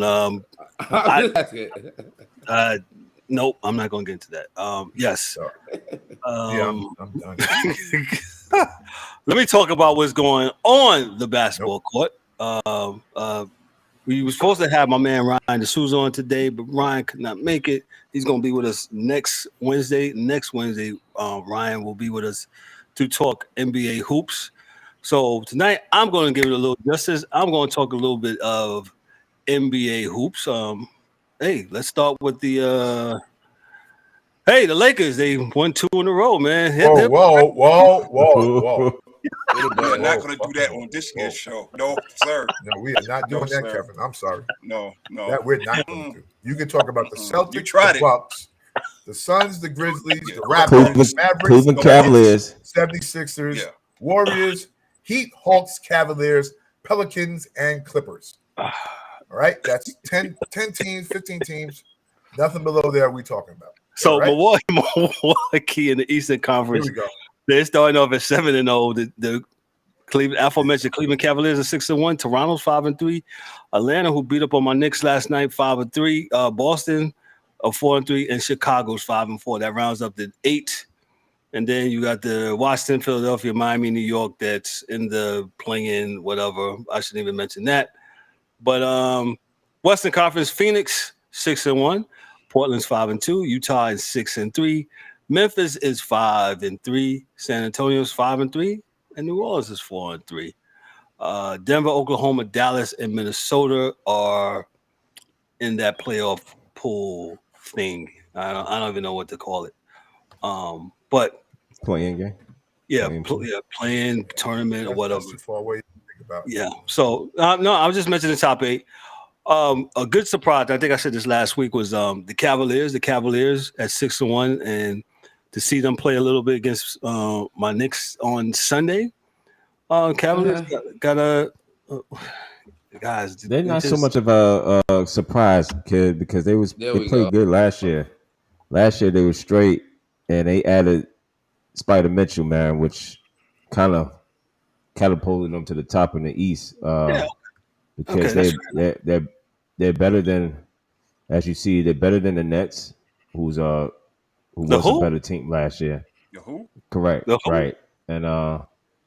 Nope, I'm not gonna get into that. Yes. I'm done. Let me talk about what's going on the basketball court. We were supposed to have my man Ryan D'Souza on today, but Ryan could not make it. He's going to be with us next Wednesday. Next Wednesday, Ryan will be with us to talk NBA hoops. So tonight, I'm going to give it a little justice. I'm going to talk a little bit of NBA hoops. Hey, let's start with the Lakers. They won 2 in a row, man. Whoa. We're not going to do that on this year's show. No, sir. No, we are not doing that, sir. Kevin. I'm sorry. No. That we're not going to do. You can talk about the Celtics, the Bucks, the Suns, the Grizzlies, the Raptors, the Mavericks, Cleveland the Cavaliers, 76ers, Warriors, Heat, Hawks, Cavaliers, Pelicans, and Clippers. All right? That's 10 teams, 15 teams. Nothing below there we talking about. So right? Milwaukee in the Eastern Conference. Here we go. They're starting off at 7-0. The aforementioned Cleveland Cavaliers are 6-1. Toronto's 5-3. Atlanta, who beat up on my Knicks last night, 5-3. Boston, 4-3, and Chicago's 5-4. That rounds up to 8. And then you got the Washington, Philadelphia, Miami, New York. That's in the play-in, whatever. I shouldn't even mention that. But Western Conference, Phoenix 6-1. Portland's 5-2. Utah is 6-3. Memphis is 5-3. San Antonio's 5-3, and New Orleans is 4-3. Denver, Oklahoma, Dallas, and Minnesota are in that playoff pool thing. I don't even know what to call it. But playing game. Yeah, playing tournament or whatever. That's too far away to think about. Yeah. So no, I was just mentioning the top 8. A good surprise, I think I said this last week, was the Cavaliers. The Cavaliers at 6-1, and to see them play a little bit against my Knicks on Sunday. Cavaliers got a guys. They're not so much of a surprise, kid, because they played good last year. Last year they were straight, and they added Spider Mitchell, man, which kind of catapulted them to the top in the East. Because they're better than, as you see, they're better than the Nets, who was a better team last year. The who? Correct. Right. And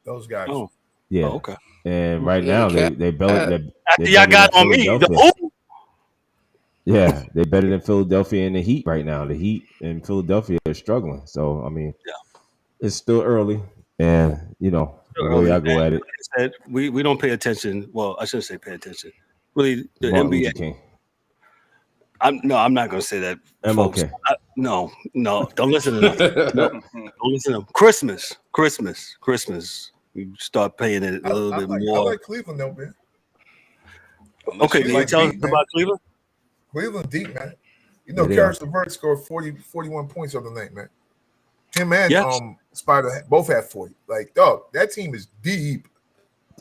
those guys. Oh. Yeah. Oh, okay. And right now they better. Y'all got on me. The who? Yeah, they're better than Philadelphia and the Heat right now. The Heat and Philadelphia are struggling. So I mean, it's still early, and the way I go at it. Like I said, we don't pay attention. Well, I shouldn't say pay attention. Really, the Martin NBA. Luther King. I'm not going to say that, folks. Okay. No, don't listen to them. Don't listen to them. Christmas. We start paying it a little bit more. I like Cleveland, though, man. Okay, can you tell us about Cleveland? Cleveland deep, man. Karis LeVert scored 41 points the other night, man. Him and Spider both had 40. Like, dog, that team is deep.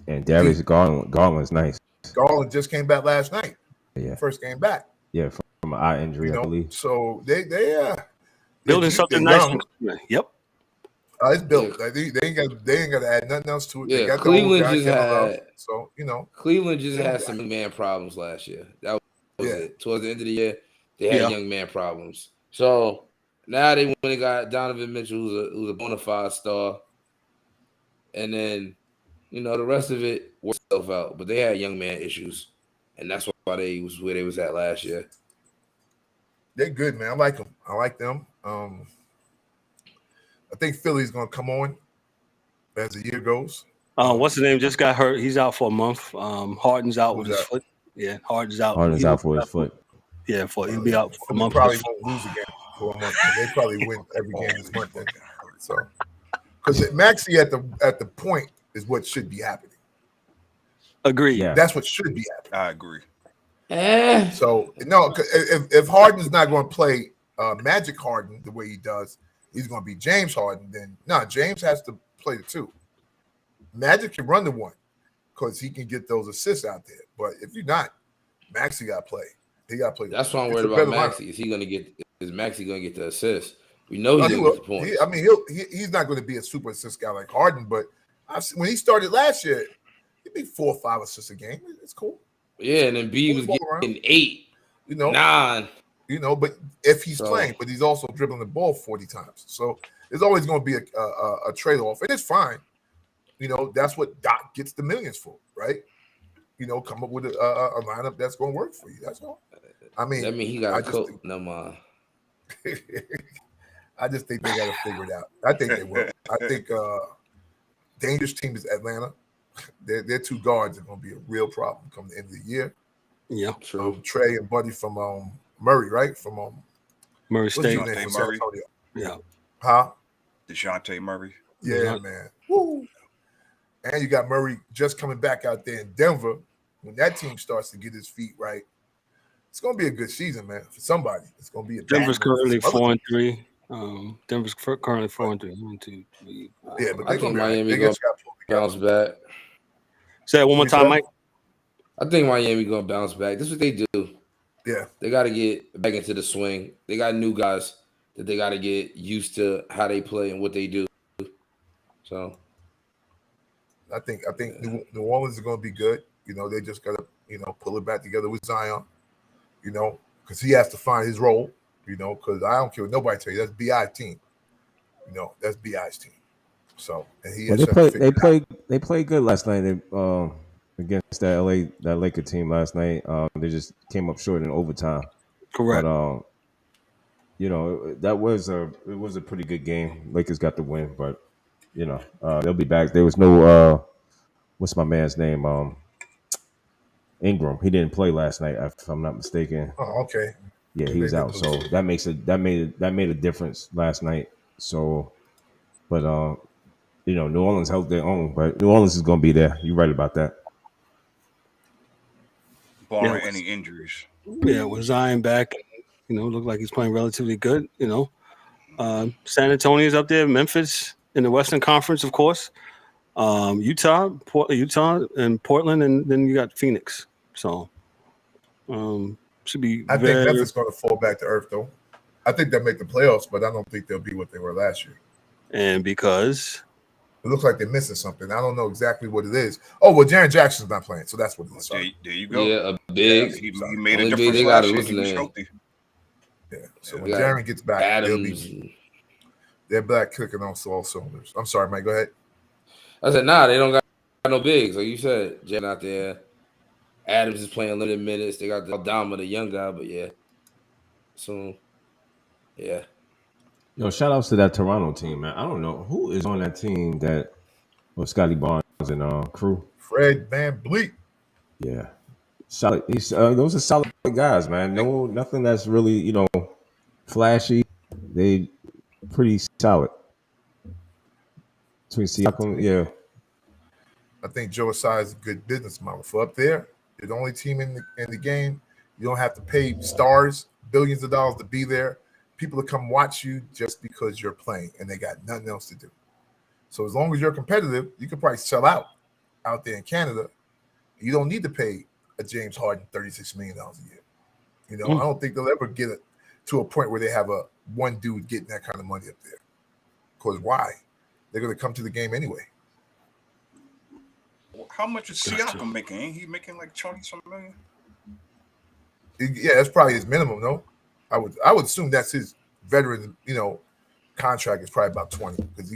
And Darius Garland's nice. Garland just came back last night. Yeah. First game back. Yeah, from an eye injury, I believe. So they building something nice. Yep. It's built. They ain't got to add nothing else to it. Yeah, they got Cleveland just had. So Cleveland just had some young man problems last year. That was it. Towards the end of the year, they had young man problems. So now they went and got Donovan Mitchell, who's a bona fide star, and then the rest of it worked itself out. But they had young man issues, and that's why they was where they was at last year. They're good, man. I like them. I like them. I think Philly's gonna come on as the year goes. What's the name? Just got hurt. He's out for a month. Harden's out with his foot. Yeah, Harden's out. Harden's out for his foot. Yeah, he'll be out for a month. Probably won't lose again for a month. They probably win every game this month. Then. So, because Maxey at the point is what should be happening. Agree. Yeah. That's what should be happening. I agree. So no, if Harden's not going to play Magic Harden the way he does, he's going to be James Harden. Then James has to play the 2. Magic can run the 1 because he can get those assists out there. But if you're not, Maxey got to play. He got to play. That's why I'm worried about Maxey. Is Maxey going to get the assist? We know he's going to get the points. He's not going to be a super assist guy like Harden, but when he started last year, he'd be 4 or 5 assists a game. It's cool. Yeah, and then B was getting 8, 9. But if he's playing, but he's also dribbling the ball 40 times. So there's always going to be a trade-off, and it's fine. That's what Doc gets the millions for, right? Come up with a lineup that's going to work for you. That's all. I mean, he got a coach. No mind. I just think they got to figure it out. I think they will. I think dangerous team is Atlanta. Their 2 guards are going to be a real problem come the end of the year. Yeah, true. Trey and Buddy from Murray, right? From Murray State. From San Antonio. Yeah. Huh? DeJounte Murray. Yeah, man. Woo. And you got Murray just coming back out there in Denver. When that team starts to get his feet right, it's going to be a good season, man, for somebody. It's going to be a Denver's currently 4-3. Denver's currently 4-3. 1, 2, 3, 4. Yeah, but I think Miami going to bounce back. Say that one more time, Mike. I think Miami going to bounce back. This is what they do. Yeah. They got to get back into the swing. They got new guys that they got to get used to how they play and what they do. So I think New Orleans is going to be good. They just got to, pull it back together with Zion, because he has to find his role, because I don't care what nobody tell you. That's B.I.'s team. That's B.I.'s team. So, and he they played good last night against that Laker team last night. They just came up short in overtime. Correct. But it was a pretty good game. Lakers got the win, but they'll be back. There was no what's my man's name? Ingram. He didn't play last night, if I'm not mistaken. Oh, okay. Yeah, he was out. So that made a difference last night. So, but New Orleans held their own, but New Orleans is going to be there. You're right about that. Barring any injuries. Yeah, with Zion back, looked like he's playing relatively good. San Antonio's up there, Memphis in the Western Conference, of course. Utah, and Portland, and then you got Phoenix. So, should be. I think Memphis is going to fall back to earth, though. I think they'll make the playoffs, but I don't think they'll be what they were last year. And because it looks like they're missing something. I don't know exactly what it is. Oh, well, Jaren Jackson's not playing, so that's what it is. There you go. Yeah, a big. He made a difference last year. He was healthy. Yeah. So when Jaren gets back, they're back clicking on all cylinders. I'm sorry, Mike. Go ahead. I said, nah, they don't got no bigs. Like you said, Jaren out there. Adams is playing limited minutes. They got Aldama, the young guy, but yeah. So, yeah. Shout outs to that Toronto team, man. I don't know who is on that team that was Scotty Barnes and crew. Fred VanVleet. Yeah. Solid. Those are solid guys, man. Nothing that's really, flashy. They pretty solid. Between Siakam, yeah. I think Joe Tsai is a good business model. For up there, you're the only team in the game. You don't have to pay stars billions of dollars to be there. People to come watch you just because you're playing, and they got nothing else to do. So as long as you're competitive, you can probably sell out there in Canada. You don't need to pay a James Harden $36 million a year. I don't think they'll ever get it to a point where they have one dude getting that kind of money up there. Because why? They're going to come to the game anyway. How much is Siakam making? Ain't he making like 20-something million? Yeah, that's probably his minimum, no? I would assume that's his veteran, contract is probably about 20. Because,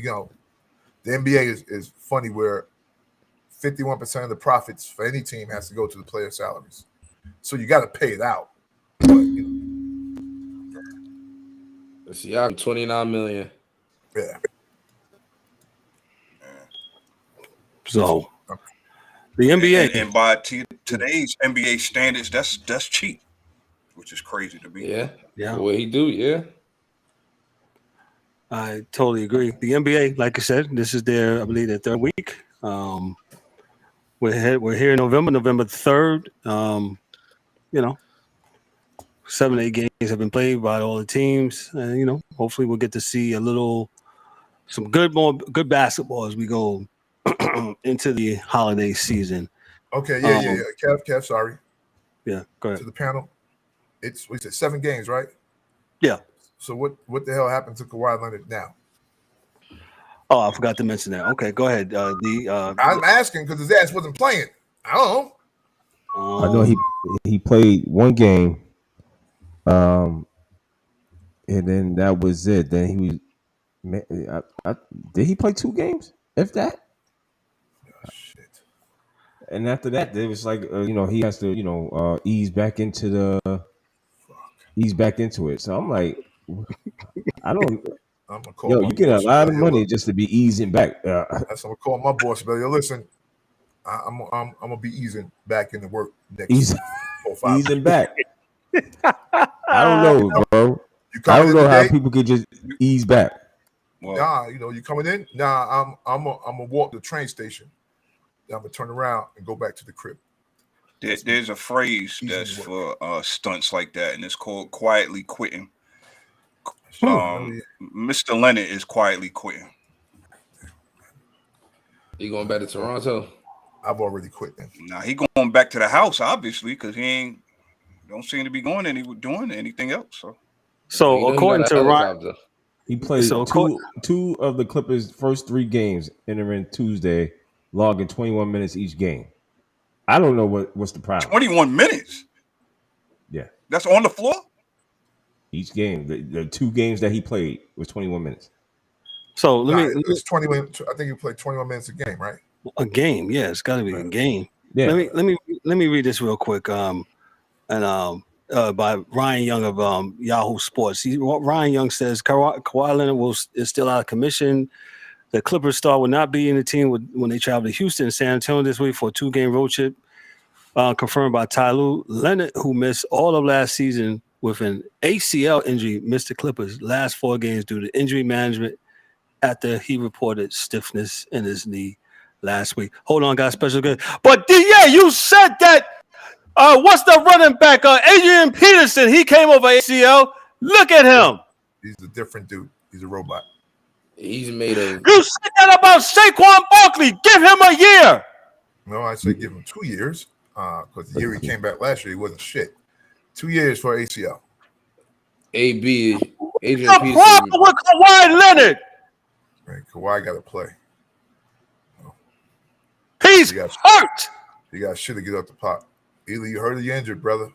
the NBA is funny where 51% of the profits for any team has to go to the player salaries. So you got to pay it out. But, Siakam, $29 million. Yeah. So the NBA and by today's NBA standards, that's cheap, which is crazy to me. Yeah. What he do? Yeah. I totally agree. The NBA, like I said, this is I believe, their third week. We're here in November 3rd. 7 to 8 games have been played by all the teams, and hopefully we'll get to see some good basketball as we go into the holiday season. Okay, yeah. Kev, sorry. Yeah, go ahead. To the panel. We said 7 games, right? Yeah. So what the hell happened to Kawhi Leonard now? Oh, I forgot to mention that. Okay, go ahead. I'm asking because his ass wasn't playing. I don't know. I know he played one game, and then that was it. Then he was. Did he play 2 games? If that. Oh, shit. And after that, it was like he has to ease back into it. So I'm like, I don't. I'm gonna call my you get a boss. lot of money just to be easing back. That's I'm gonna call my boss. But listen, I'm gonna be easing back into work next 4-5 easing back. I don't know, bro. I don't know how people could just ease back. Well, nah, you coming in? Nah, I'm gonna walk to the train station. Then I'm gonna turn around and go back to the crib. There's a phrase that's for stunts like that, and it's called quietly quitting. Mr. Leonard is quietly quitting. He going back to Toronto? I've already quit then. Nah, he going back to the house, obviously, because he don't seem to be doing anything else. So according to Ryan, he played two of the Clippers' first 3 games entering Tuesday, logging 21 minutes each game. I don't know what's the problem. 21 minutes? Yeah. That's on the floor? Each game. The 2 games that he played was 21 minutes. So it's 21. I think you played 21 minutes a game, right? A game, yeah, it's got to be a game. Yeah. Let me read this real quick. By Ryan Young of Yahoo Sports. Ryan Young says Kawhi Leonard is still out of commission. The Clippers star will not be in the team when they travel to Houston and San Antonio this week for a 2-game road trip. Confirmed by Ty Lue. Leonard, who missed all of last season with an ACL injury, missed the Clippers' last 4 games due to injury management after he reported stiffness in his knee last week. Hold on, guys, special good. But DA, you said that. What's the running back? Adrian Peterson. He came over ACL. Look at him. He's a different dude. He's a robot. He's made of. You said that about Saquon Barkley. Give him a year. No, I say give him 2 years. Because the year he came back last year, he wasn't shit. 2 years for ACL. Adrian Peterson. The problem with Kawhi Leonard. Right, Kawhi got to play. He's hurt. You got shit to get up the pot. Either you hurt or you injured, brother.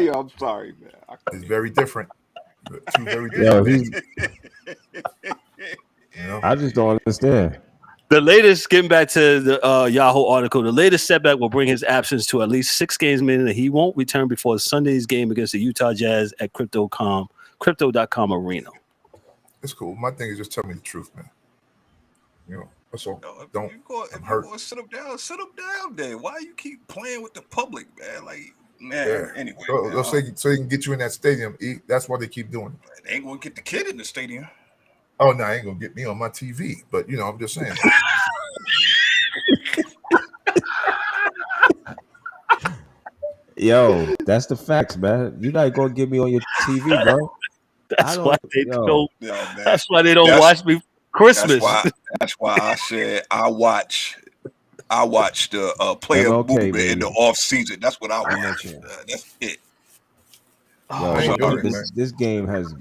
Yo, I'm sorry, man. It's very different. 2 very different I just don't understand. The latest, getting back to the Yahoo article, the latest setback will bring his absence to at least 6 games, meaning that he won't return before Sunday's game against the Utah Jazz at Crypto.com arena. It's cool. My thing is just tell me the truth, man. That's all. Don't. If you're going to sit him down there. Why you keep playing with the public, man? Like, man, yeah. Anyway. So they can get you in that stadium. That's why they keep doing it. They ain't going to get the kid in the stadium. Oh, no, I ain't going to get me on my TV. But, I'm just saying. Yo, that's the facts, man. You're not going to get me on your TV, bro. That's why they don't. That's why they don't watch me Christmas. That's why I said I watch the player movement in the off season. That's what I watch. That's it. This game has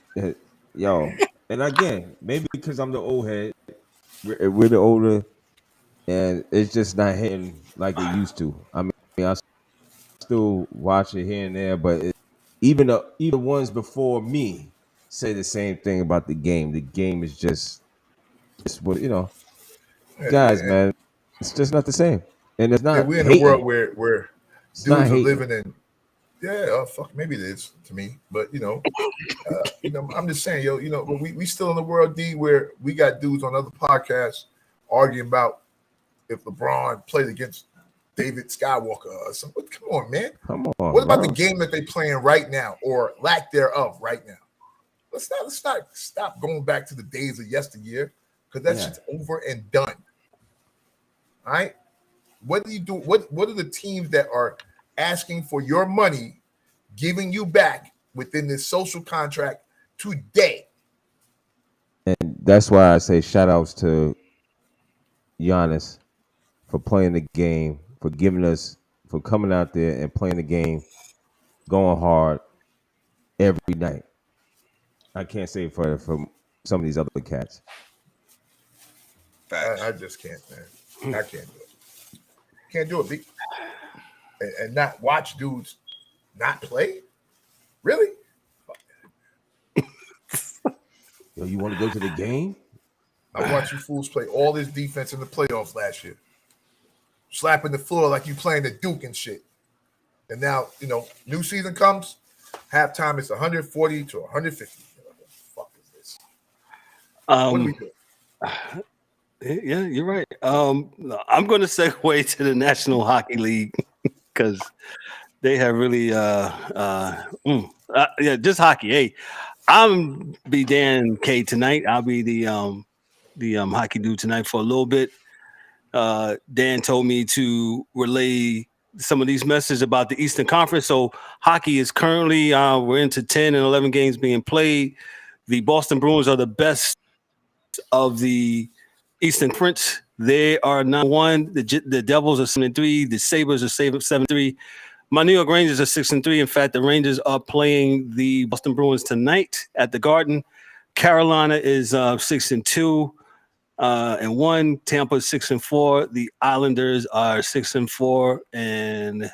and again, maybe because I'm the old head, we're the older, and it's just not hitting like it used to. I mean, I still watch it here and there, but even the ones before me say the same thing about the game. The game is just what guys, man. It's just not the same, and it's not. Yeah, we're in a world where dudes are living in. Yeah, fuck, maybe it is to me, but I'm just saying, we still in the world, D, where we got dudes on other podcasts arguing about if LeBron played against David Skywalker or something. Come on, man. Come on. What about the game that they playing right now or lack thereof right now? Let's not stop going back to the days of yesteryear because that shit's over and done. All right. What do you do? What are the teams that are asking for your money, giving you back within this social contract today? And that's why I say shout outs to Giannis for playing the game, for coming out there and playing the game, going hard every night. I can't say for some of these other cats. I just can't, man. I can't do it. Can't do it, B. And not watch dudes not play? Really? Yo, you want to go to the game? I watched you fools play all this defense in the playoffs last year. Slapping the floor like you playing the Duke and shit. And now, new season comes, halftime is 140 to 150. What the fuck is this? What do we do? Yeah, you're right. I'm going to segue to the National Hockey League because they have really, just hockey. Hey, I'm be Dan K tonight. I'll be the hockey dude tonight for a little bit. Dan told me to relay some of these messages about the Eastern Conference. So hockey is currently we're into 10 and 11 games being played. The Boston Bruins are the best of the Eastern Conference. They are number one. The Devils are 7-3. The Sabres are 7-3. My New York Rangers are 6-3. In fact, the Rangers are playing the Boston Bruins tonight at the Garden. Carolina is 6-2 and 1. Tampa is 6-4. The Islanders are 6-4, and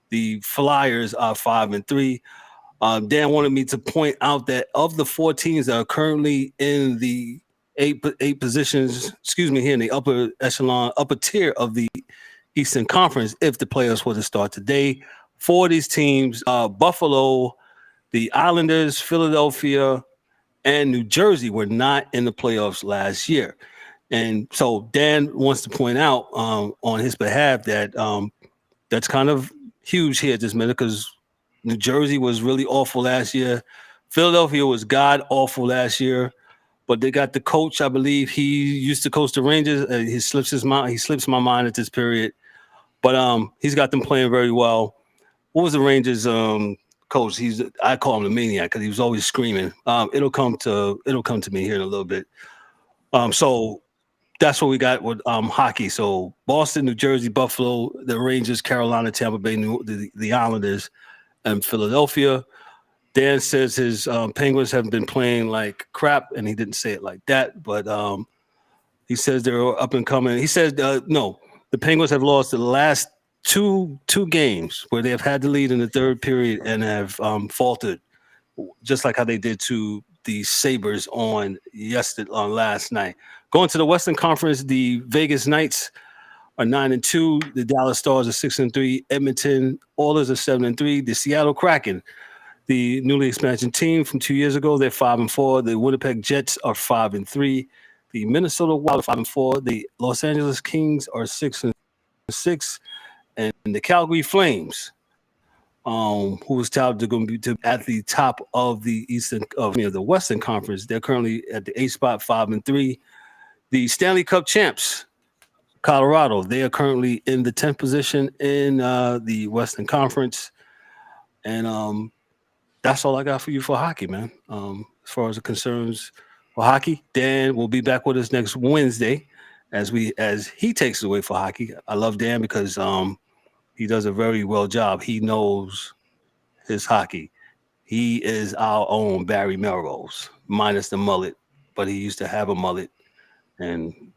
the Flyers are 5-3. Dan wanted me to point out that of the 4 teams that are currently in the eight positions, here in the upper echelon, upper tier of the Eastern Conference, if the playoffs were to start today, 4 of these teams, Buffalo, the Islanders, Philadelphia, and New Jersey were not in the playoffs last year. And so Dan wants to point out on his behalf that that's kind of huge here at this minute because New Jersey was really awful last year. Philadelphia was god awful last year, but they got the coach. I believe he used to coach the Rangers. He slips my mind at this period, but he's got them playing very well. What was the Rangers coach? I call him the maniac because he was always screaming. It'll come to me here in a little bit. So that's what we got with hockey. So Boston, New Jersey, Buffalo, the Rangers, Carolina, Tampa Bay, the Islanders, and Philadelphia. Dan says his Penguins have been playing like crap, and he didn't say it like that, but he says they're up and coming. He says no, the Penguins have lost the last two games where they have had the lead in the third period and have faltered, just like how they did to the Sabres on last night. Going to the Western Conference, the Vegas Knights are 9-2. The Dallas Stars are 6-3. Edmonton Oilers are 7-3. The Seattle Kraken, the newly expansion team from 2 years ago, they're 5-4. The Winnipeg Jets are 5-3. The Minnesota Wild are 5-4. The Los Angeles Kings are 6-6. And the Calgary Flames, who was touted going to be at the top of the the Western Conference, they're currently at the 8th spot, 5-3. The Stanley Cup champs, Colorado, they are currently in the 10th position in the Western Conference. And that's all I got for you for hockey, man. As far as it concerns for hockey, Dan will be back with us next Wednesday as he takes it away for hockey. I love Dan because he does a very well job. He knows his hockey. He is our own Barry Melrose, minus the mullet, but he used to have a mullet. And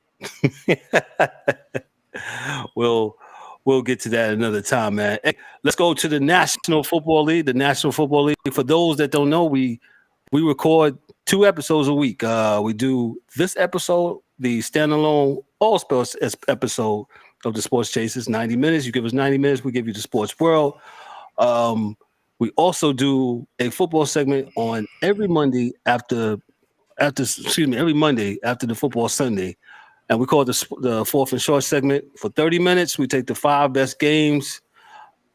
we'll get to that another time, man. Hey, let's go to the National Football League. The National Football League, for those that don't know, we record 2 episodes a week. We do this episode, the standalone All Sports episode of the Sports Chasers, 90 minutes. You give us 90 minutes, we give you the Sports World. We also do a football segment on every Monday after the football Sunday. And we call it the Fourth and Short segment. For 30 minutes, we take the 5 best games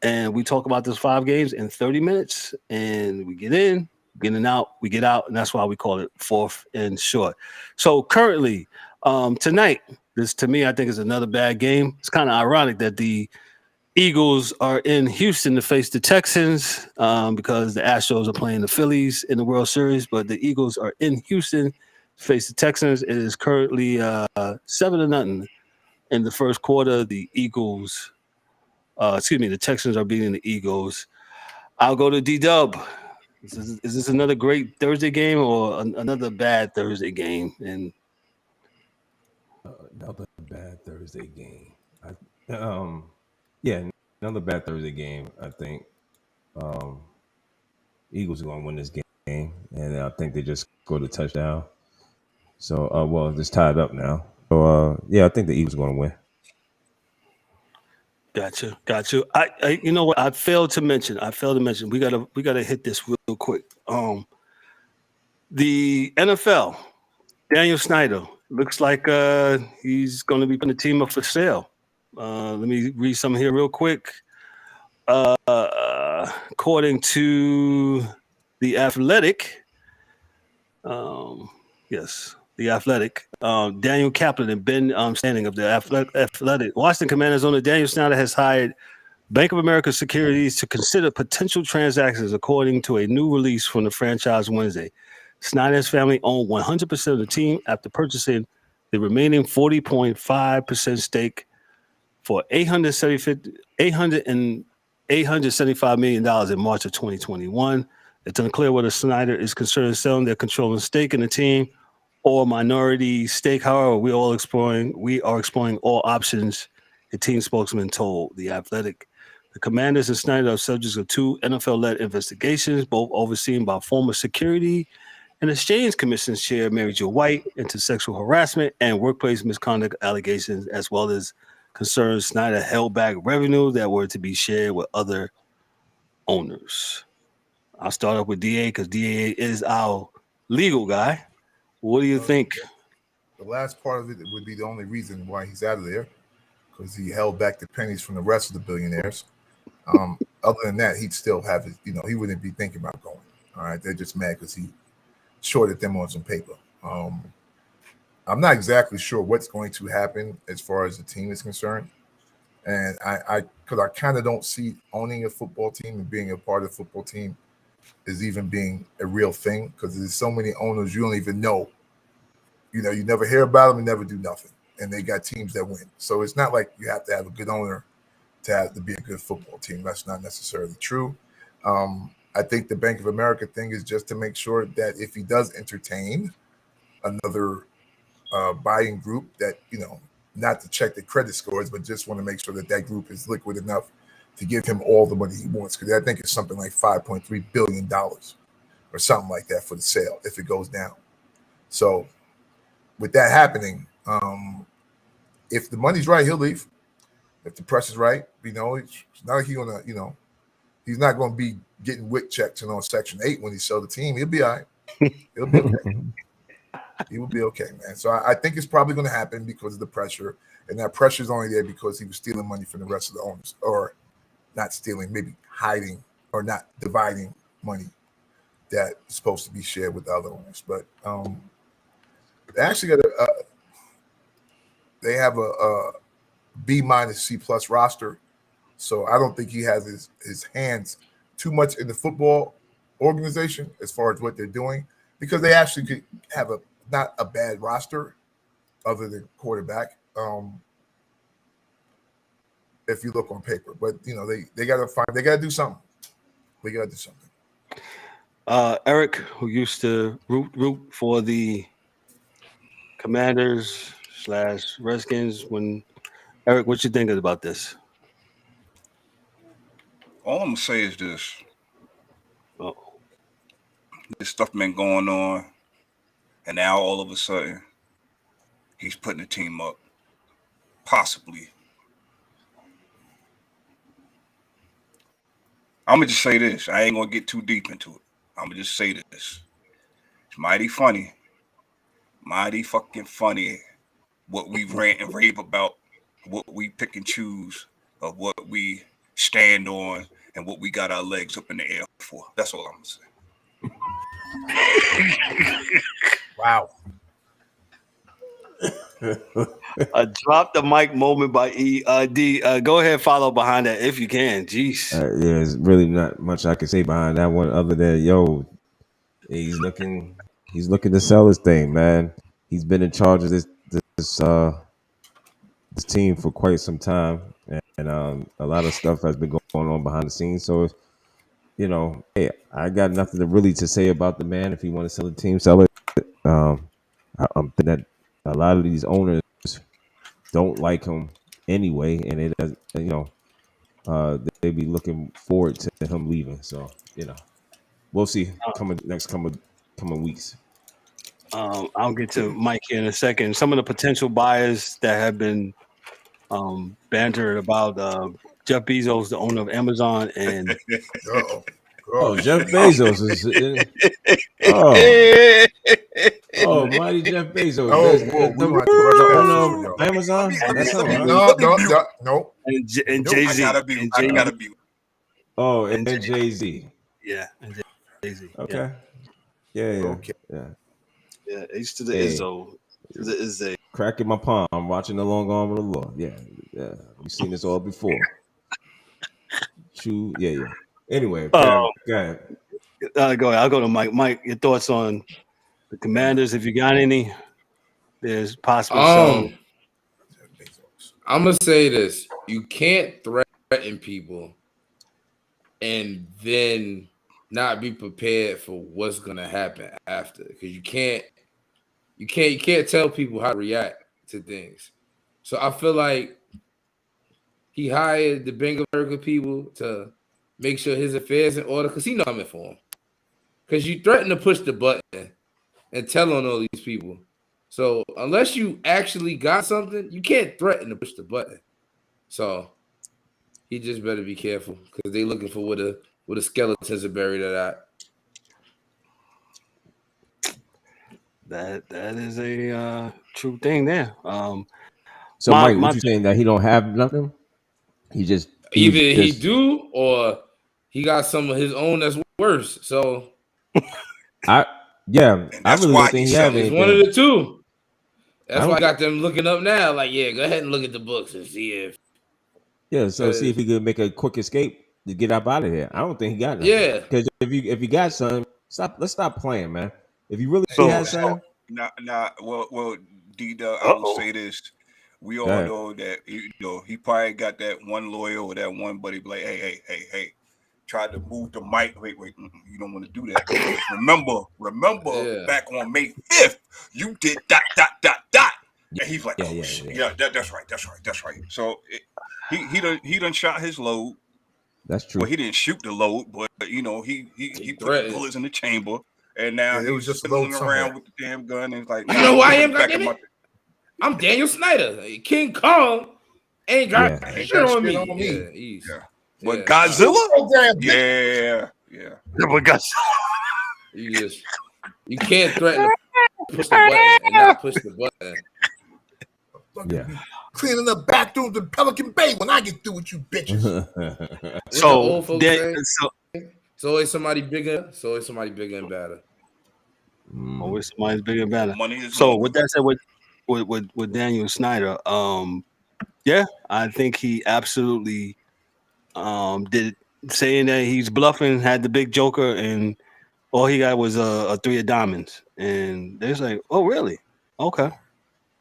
and we talk about those 5 games in 30 minutes. And we get in, we get out, and that's why we call it Fourth and Short. So currently, tonight, this to me, I think is another bad game. It's kind of ironic that the Eagles are in Houston to face the Texans because the Astros are playing the Phillies in the World Series, but the Eagles are in Houston to face the Texans. It is currently 7-0 in the first quarter. The Texans are beating the Eagles. I'll go to D-Dubb. Is this another great Thursday game or another bad Thursday game? And Another bad Thursday game. Yeah, another bad Thursday game. I think Eagles are going to win this game, and I think they just scored a touchdown. So, well, it's tied up now. So, yeah, I think the Eagles are going to win. got you. I you know what? I failed to mention. We gotta hit this real quick. The NFL, Daniel Snyder looks like he's going to be putting the team up for sale. Let me read some here real quick. According to the Athletic, yes, the Athletic, Daniel Kaplan and Ben Standing of the Athletic, Washington Commanders owner Daniel Snyder has hired Bank of America Securities to consider potential transactions, according to a new release from the franchise Wednesday. Snyder's family owned 100% of the team after purchasing the remaining 40.5% stake for $875 million in March of 2021. It's unclear whether Snyder is concerned selling their controlling stake in the team or minority stake. However, we are exploring all options, the team spokesman told The Athletic. The Commanders and Snyder are subjects of two NFL-led investigations, both overseen by former Security and Exchange Commission Chair Mary Jo White into sexual harassment and workplace misconduct allegations, as well as concerns Snyder held back revenue that were to be shared with other owners. I'll start off with DA because DA is our legal guy. What do you think? The last part of it would be the only reason why he's out of there, because he held back the pennies from the rest of the billionaires. Other than that, he'd still have it. He wouldn't be thinking about going. All right, they're just mad because he shorted them on some paper. I'm not exactly sure what's going to happen as far as the team is concerned, and I kind of don't see owning a football team and being a part of the football team is even being a real thing, because there's so many owners you don't even know. You never hear about them and never do nothing, and they got teams that win. So it's not like you have to have a good owner to be a good football team. That's not necessarily true. I think the Bank of America thing is just to make sure that if he does entertain another buying group, that not to check the credit scores, but just want to make sure that group is liquid enough to give him all the money he wants, because I think it's something like $5.3 billion or something like that for the sale if it goes down. So with that happening, if the money's right, he'll leave. If the pressure's right, it's not like he's not going to be getting WIC checks and on Section 8 when he sells the team. He'll be all right. He'll be okay. He will be okay, man. So I think it's probably going to happen because of the pressure, and that pressure is only there because he was stealing money from the rest of the owners, or not stealing, maybe hiding or not dividing money that is supposed to be shared with the other owners. But they actually got they have a B- C+ roster, so I don't think he has his hands too much in the football organization as far as what they're doing, because they actually could have not a bad roster other than quarterback, if you look on paper. But they gotta do something. They gotta do something. Eric, who used to root for the Commanders / Redskins, Eric, what you thinking about this? All I'm gonna say is this: Oh, this stuff been going on, and now all of a sudden, he's putting the team up, possibly. I'm gonna just say this. I ain't gonna get too deep into it. I'm gonna just say this: it's mighty fucking funny, what we rant and rave about, what we pick and choose of what we stand on and what we got our legs up in the air for. That's all I'm gonna say. Wow. A drop the mic moment by D. Go ahead, follow behind that if you can. Jeez. Yeah, there's really not much I can say behind that one, other than he's looking to sell his thing, man. He's been in charge of this team for quite some time, and a lot of stuff has been going on behind the scenes. So hey, I got nothing to say about the man. If he want to sell the team, sell it. I'm thinking that a lot of these owners don't like him anyway, and it does, they be looking forward to him leaving. So we'll see coming weeks. I'll get to Mike here in a second. Some of the potential buyers that have been bantered about Jeff Bezos, the owner of Amazon, and Jeff Bezos is mighty Jeff Bezos. We want to crush the that owner for of y'all. Amazon. That's him, huh? No. and Jay Z. I gotta be. Oh, and then Jay-Z. Yeah, and Jay Z. Okay. Yeah. Okay. Yeah. H to the Izzo. To the Izzy. Cracking my palm. I'm watching the long arm of the law. Yeah. We've seen this all before. True. Yeah. Anyway, go ahead. Go ahead. I'll go to Mike. Mike, your thoughts on the Commanders? If you got any, there's possible. I'm gonna say this: you can't threaten people and then not be prepared for what's gonna happen after, because you can't tell people how to react to things. So I feel like he hired the Bank of America people to make sure his affairs in order, because he know coming for him. Because you threaten to push the button and tell on all these people. So unless you actually got something, you can't threaten to push the button. So he just better be careful, because they looking for where the skeletons are buried at. That is a true thing there. So Mike, what you saying, that he don't have nothing? He just he do, or he got some of his own that's worse. So I really don't think he have anything. It's one of the two. That's why I got them looking up now. Like, yeah, go ahead and look at the books and see if. Yeah, so see if he could make a quick escape to get up out of here. I don't think he got nothing. Yeah, because if you got something, let's stop playing, man. If you really had something, well, D-Dubb, I will say this: we all know that he probably got that one lawyer or that one buddy, like, hey, tried to move the mic. Wait, you don't want to do that. Because remember, back on May 5th, you did ... And he's like, that's right. So he done shot his load. That's true. Well, he didn't shoot the load, but he put the bullets in the chamber, and now he was just fiddling around with the damn gun. And it's like, you know who I am? I'm Daniel Snyder. King Kong ain't got shit on me. But Godzilla? Yeah. But Godzilla. You can't threaten to push the button and not push the button. Yeah. Cleaning the bathrooms in Pelican Bay when I get through with you bitches. So always somebody bigger. So always somebody bigger and better. Always somebody's bigger and better. So with that said, with Daniel Snyder, I think he absolutely did, saying that he's bluffing, had the big joker, and all he got was a 3 of diamonds, and they're like, "Oh, really? Okay, I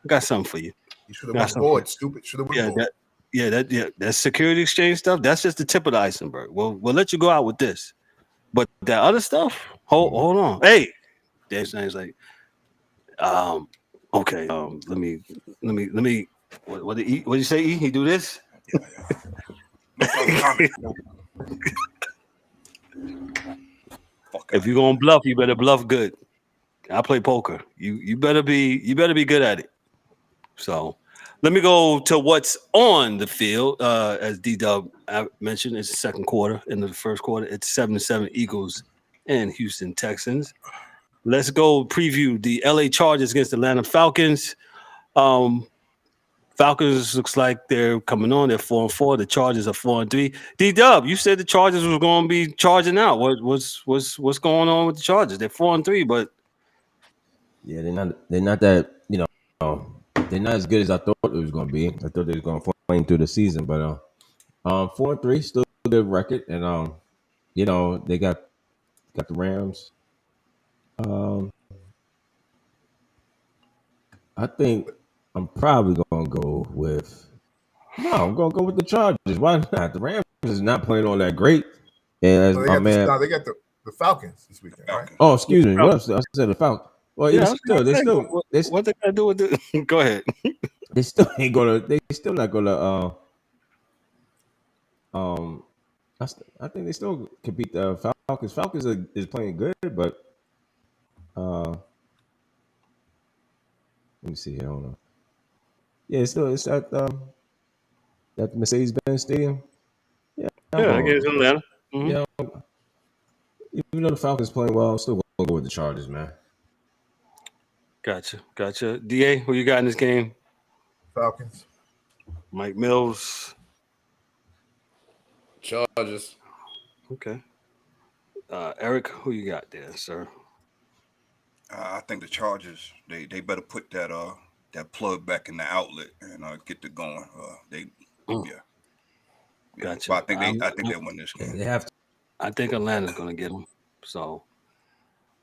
got something for you." You should have went board, stupid. Should have went board. That security exchange stuff, that's just the tip of the iceberg. We'll let you go out with this, but that other stuff, hold on. Hey, Dave Snyder's like, okay, let me. What did you say? E? He do this? If you're gonna bluff, you better bluff good. I play poker. You better be good at it. So let me go to what's on the field. As D-Dubb mentioned, it's the second quarter. Into the first quarter, it's 7-7 Eagles and Houston Texans. Let's go preview the LA Chargers against the Atlanta Falcons. Falcons looks like they're coming on. They're 4-4. The Chargers are 4-3. D-Dubb, you said the Chargers was going to be charging out. What's going on with the Chargers? They're 4-3, but they're not that, they're not as good as I thought it was going to be. I thought they were going to flame through the season, but 4-3, still a good record, and they got the Rams. I think I'm probably going to go with the Chargers. Why not? The Rams is not playing all that great. And they my got man, they got the Falcons this weekend, right? oh, excuse me, what else? I said the Falcons. Well, Yeah, what they gotta do with the go ahead. they still ain't gonna. They still not gonna. Um, I think they still can beat the Falcons. Falcons is playing good, but let me see. I don't know. Yeah, it's at the Mercedes-Benz Stadium. Yeah, I'm Yeah, going. against Atlanta. Mm-hmm. Yeah, even though the Falcons playing well, I'm still gonna go with the Chargers, man. Gotcha. DA, who you got in this game? Falcons. Mike Mills. Chargers. Okay. Eric, who you got there, sir? I think the Chargers. They better put that plug back in the outlet and get it going. Yeah. Gotcha. But I think they win this game. They have to. I think Atlanta's gonna get them. So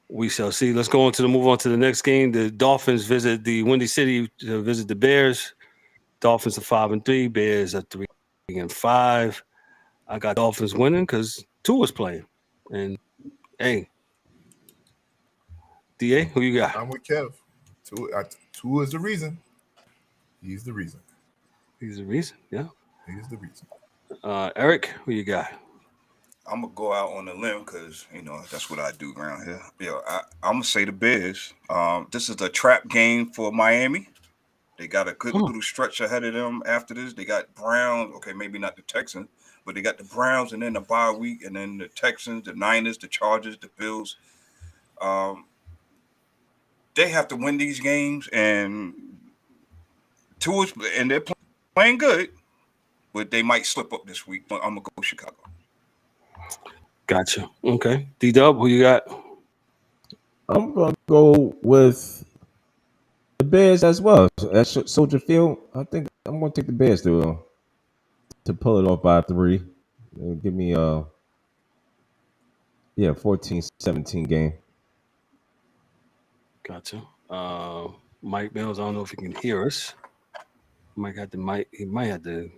we shall see. Let's move on to the next game. The Dolphins visit the Windy City to visit the Bears. Dolphins are 5-3. Bears are 3-5. I got Dolphins winning because Tua's playing. And hey, DA, who you got? I'm with Kev. Tua is the reason. He's the reason. He's the reason. Yeah. He's the reason. Eric, who you got? I'm gonna go out on a limb because that's what I do around here. I'm gonna say the Bears. This is a trap game for Miami. They got a good little stretch ahead of them after this. They got Browns. Okay, maybe not the Texans, but they got the Browns and then the bye week, and then the Texans, the Niners, the Chargers, the Bills. They have to win these games, and they're playing good, but they might slip up this week. But I'm gonna go Chicago. Gotcha. Okay. D-Dubb, who you got? I'm gonna go with the Bears as well. At Soldier Field, I think I'm gonna take the Bears to pull it off by 3. Give me 14-17 game. Gotcha. Mike Mills, I don't know if he can hear us. He might have to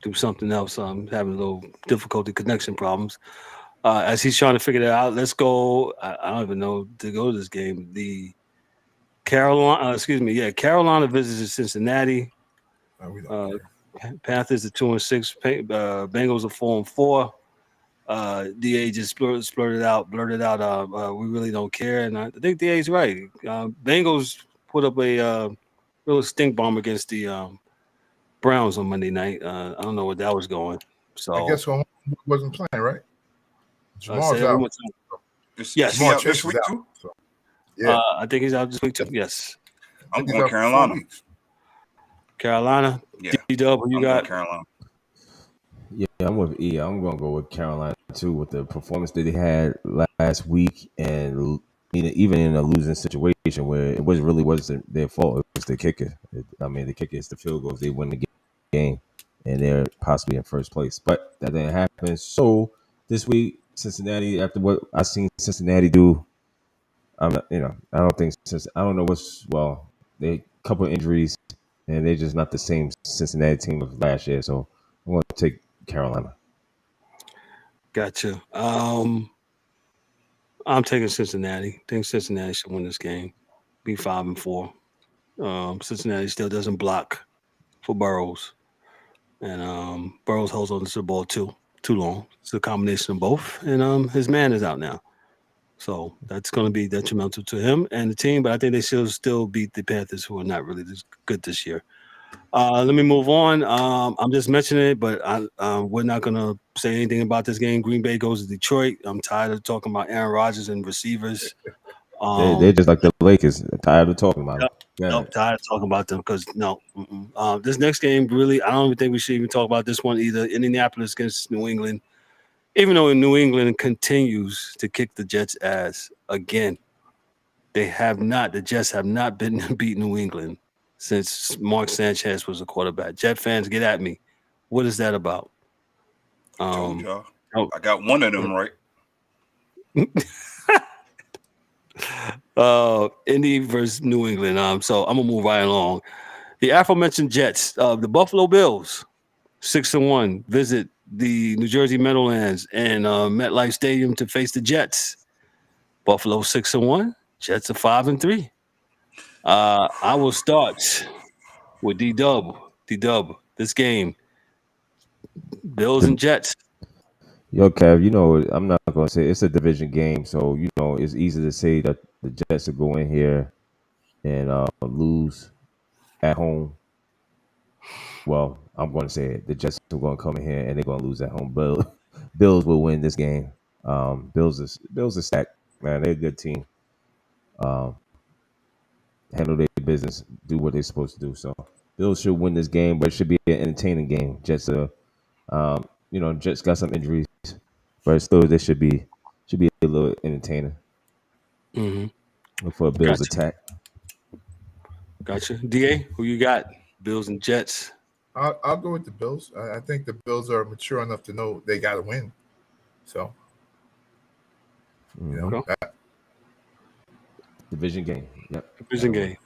do something else. I'm having a little difficulty connection problems. As he's trying to figure that out, let's go. I don't even know to go to this game. The Carolina visits Cincinnati. Panthers are 2-6. Bengals are 4-4. DA just blurted out. We really don't care, and I think DA's right. Bengals put up a little stink bomb against the Browns on Monday night. I don't know where that was going. So I guess one wasn't playing, right? Jamal's out. Yes, Jamal this week too. So, yeah, I think he's out this week too. Yes, I'm going Carolina. Carolina. Yeah. D-Dubb, who you got? Carolina. Yeah, I'm with E. I'm gonna go with Carolina too with the performance that they had last week, and even in a losing situation where it wasn't their fault. It was the kicker. The kicker is the field goals. They win the game, and they're possibly in first place. But that didn't happen. So this week, Cincinnati, after what I've seen Cincinnati do, I don't know they couple of injuries, and they're just not the same Cincinnati team of last year. So I'm going to take Carolina. Gotcha. I'm taking Cincinnati. I think Cincinnati should win this game. Be 5-4. Cincinnati still doesn't block for Burrows, and Burrows holds on to the ball too long. It's a combination of both, and his man is out now, so that's going to be detrimental to him and the team. But I think they should still beat the Panthers, who are not really this good this year. Let me move on. I'm just mentioning it, but we're not going to say anything about this game. Green Bay goes to Detroit. I'm tired of talking about Aaron Rodgers and receivers. They're just like the Lakers. They're tired of talking about it. Nope, tired of talking about them because this next game really, I don't even think we should even talk about this one either. Indianapolis against New England. Even though New England continues to kick the Jets' ass again, the Jets have not beat New England since Mark Sanchez was a quarterback. Jet fans, get at me. What is that about? Told y'all. I got one of them right. Indy versus New England. So I'm gonna move right along. The aforementioned Jets, the Buffalo Bills, 6-1, visit the New Jersey Meadowlands and MetLife Stadium to face the Jets. Buffalo 6-1, Jets are 5-3. I will start with D-Dubb. D-Dubb, this game, Bills and Jets. Yo, Kev, I'm not going to say it's a division game, so, it's easy to say that the Jets will go in here and lose at home. Well, I'm going to say it. The Jets are going to come in here and they're going to lose at home. Bills will win this game. Bills are stacked, man. They're a good team. Handle their business, do what they're supposed to do. So Bills should win this game, but it should be an entertaining game. Jets Jets got some injuries, but still, they should be a little entertaining. Mm-hmm. Look for a Bills attack. Gotcha. DA, who you got? Bills and Jets. I'll go with the Bills. I think the Bills are mature enough to know they got to win. So, division game. Yep. Division game.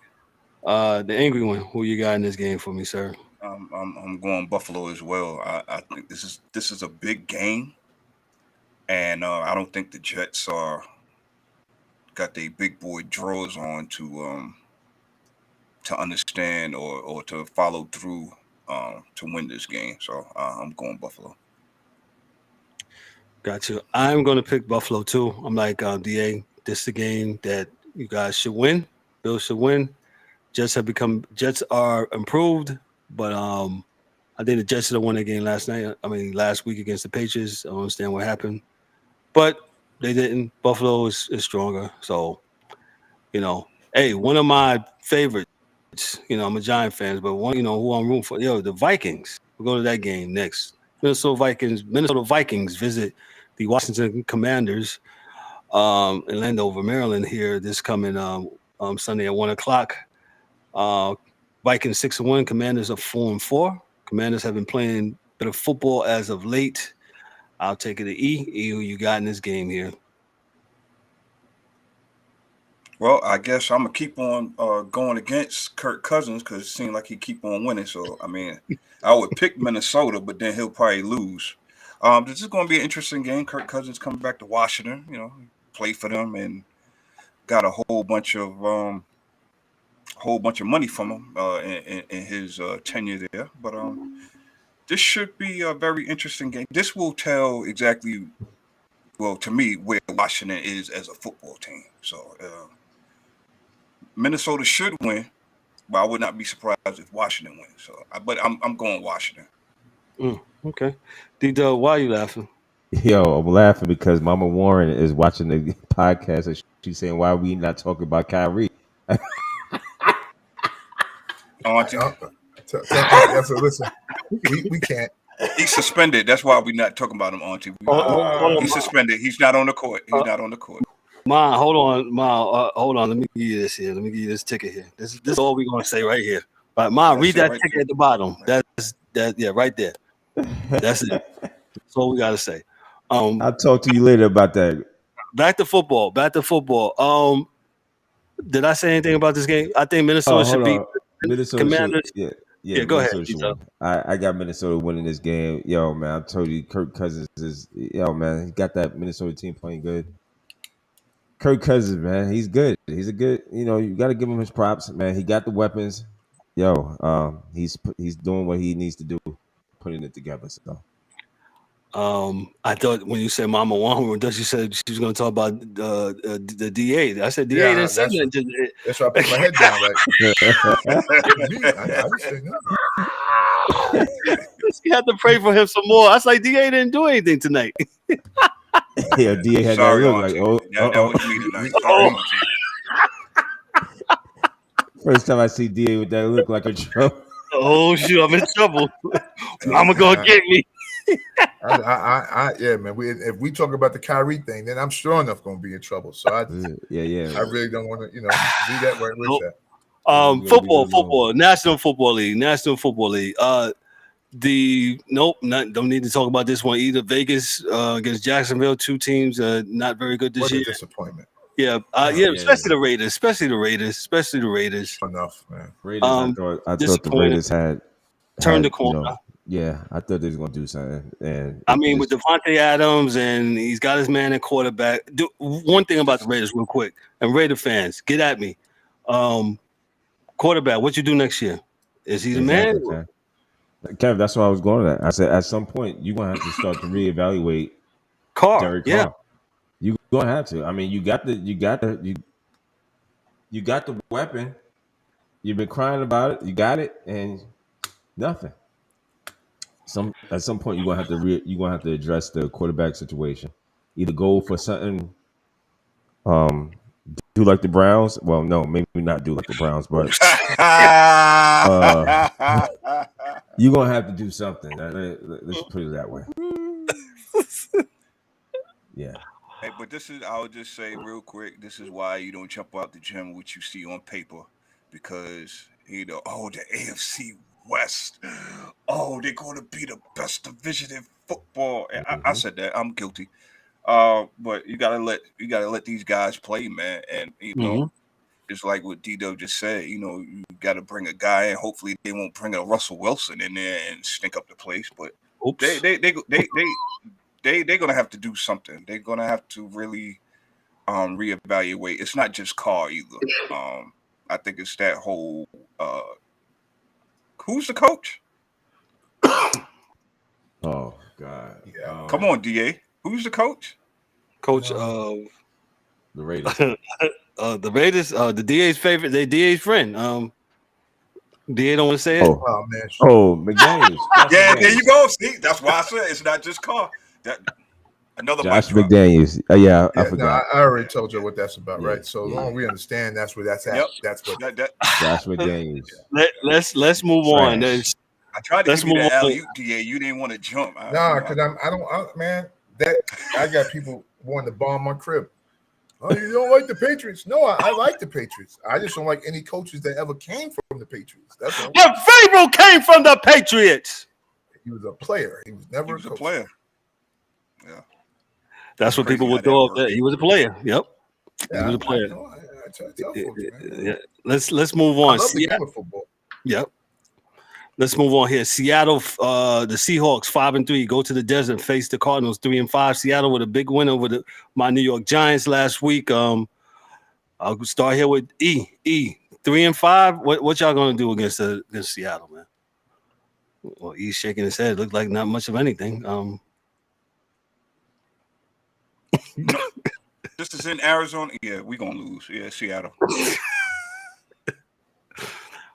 The angry one. Who you got in this game for me, sir? I'm going Buffalo as well. I think this is a big game, and I don't think the Jets are got their big boy drawers on to understand or to follow through to win this game. So I'm going Buffalo. Got you. I'm going to pick Buffalo too. I'm like DA. This is a game that you guys should win. Bills should win. Jets are improved, but I think the Jets should have won that game last week against the Patriots. I don't understand what happened, but they didn't. Buffalo is stronger. So, hey, one of my favorites. I'm a Giant fan, but one, who I'm rooting for, the Vikings. We'll go to that game next. Minnesota Vikings visit the Washington Commanders in Landover, Maryland here this coming Sunday at 1:00. Vikings 6-1, Commanders are 4-4. Commanders have been playing better football as of late. I'll take it to E. E, who you got in this game here? Well, I guess I'm gonna keep on going against Kirk Cousins because it seems like he keep on winning. So I would pick Minnesota, but then he'll probably lose. This is going to be an interesting game. Kirk Cousins coming back to Washington, play for them and got a whole bunch of money from him in his tenure there. But this should be a very interesting game. This will tell exactly, well, to me, where Washington is as a football team. So. Minnesota should win, but I would not be surprised if Washington wins. So, but I'm going Washington. Okay, D-Dubb, why are you laughing? Yo, I'm laughing because Mama Warren is watching the podcast and she's saying, "Why are we not talking about Kyrie?" Auntie, so listen, we can't. He's suspended. That's why we're not talking about him, Auntie. He's suspended. He's not on the court. He's not on the court. Ma, hold on. Hold on. Let me give you this here. Let me give you this ticket here. This is all we're gonna say right here. Right, Ma, read that ticket there at the bottom. That's right there. That's it. That's all we gotta say. I'll talk to you later about that. Back to football. Did I say anything about this game? I think Minnesota should beat Minnesota Commanders. Yeah, go ahead. I got Minnesota winning this game. Yo, man, I told you Kirk Cousins is he got that Minnesota team playing good. Kirk Cousins, man, he's good. He's a good, you got to give him his props, man. He got the weapons. Yo, he's doing what he needs to do, putting it together. So, I thought when you said Mama Warren, she said she was going to talk about the DA. I said DA didn't say that. That's why I put my head down. I didn't say nothing. You had to pray for him some more. I was like, DA didn't do anything tonight. Yeah, DA had Sorry, that look like, that was me tonight. Sorry, First time I see DA with that look like a trouble. Oh shoot, I'm in trouble. Mama gonna get me. Yeah, man. If we talk about the Kyrie thing, then I'm sure enough gonna be in trouble. So I really don't want to, do that right with that. Football, National Football League. Don't need to talk about this one either. Vegas against Jacksonville, two teams not very good this year. What a disappointment. Yeah, especially the Raiders. Enough, man. Raiders, I thought the Raiders had turned the corner. Yeah, I thought they was gonna do something, and I mean, with Devontae Adams and he's got his man at quarterback. One thing about the Raiders, real quick, and Raider fans, get at me. Quarterback, what you do next year? Is he the man? exactly, Kev, that's what I was going at. I said at some point you're gonna have to start to reevaluate Carr, Derek yeah. Carr. You're gonna have to. I mean, you got the weapon. You've been crying about it. You got it, and nothing. At some point you're gonna have to address the quarterback situation. Either go for something, do like the Browns. Well, no, maybe not do like the Browns, but you're gonna have to do something. Let's put it that way. Yeah. Hey, but I'll just say real quick, this is why you don't jump out the gym with what you see on paper. Because, the AFC West, they're going to be the best division in football. And I said that. I'm guilty. But you gotta let these guys play, man. And, just like what D-Dubb just said, you got to bring a guy in. Hopefully they won't bring a Russell Wilson in there and stink up the place. But they're gonna have to do something. They're gonna have to really reevaluate. It's not just Carr either. I think it's that whole who's the coach? Oh God! Yeah. Come on, DA. Who's the coach? Coach of the Raiders. The Raiders, the DA's favorite, the DA's friend. DA don't want to say it. Oh man. McDaniels. Yeah, there you go. See, that's why I said it's not just Carr. Another Josh McDaniels. Yeah, I forgot. No, I already told you what that's about, right? So long we understand that's where that's at. Yep. That's what Josh McDaniels. Let's move on. I tried to give you the alley-oop, DA. You didn't want to jump. Because I got people wanting to bomb my crib. Oh, you don't like the Patriots? No, I like the Patriots. I just don't like any coaches that ever came from the Patriots. That's all. But Vrabel came from the Patriots. He was a player. He was never a player. Yeah. That's what people would throw up there. He was a player. Yep. Yeah, he was a player. I tell folks, man. Yeah. Let's move on. I love the game of football. Yep. Let's move on here. Seattle, the Seahawks 5-3 go to the desert and face the Cardinals 3-5. Seattle with a big win over my New York Giants last week. I'll start here with E 3-5. What y'all gonna do against Seattle, man? Well, E's shaking his head. Looked like not much of anything. This is in Arizona. Yeah, we're gonna lose. Yeah, Seattle.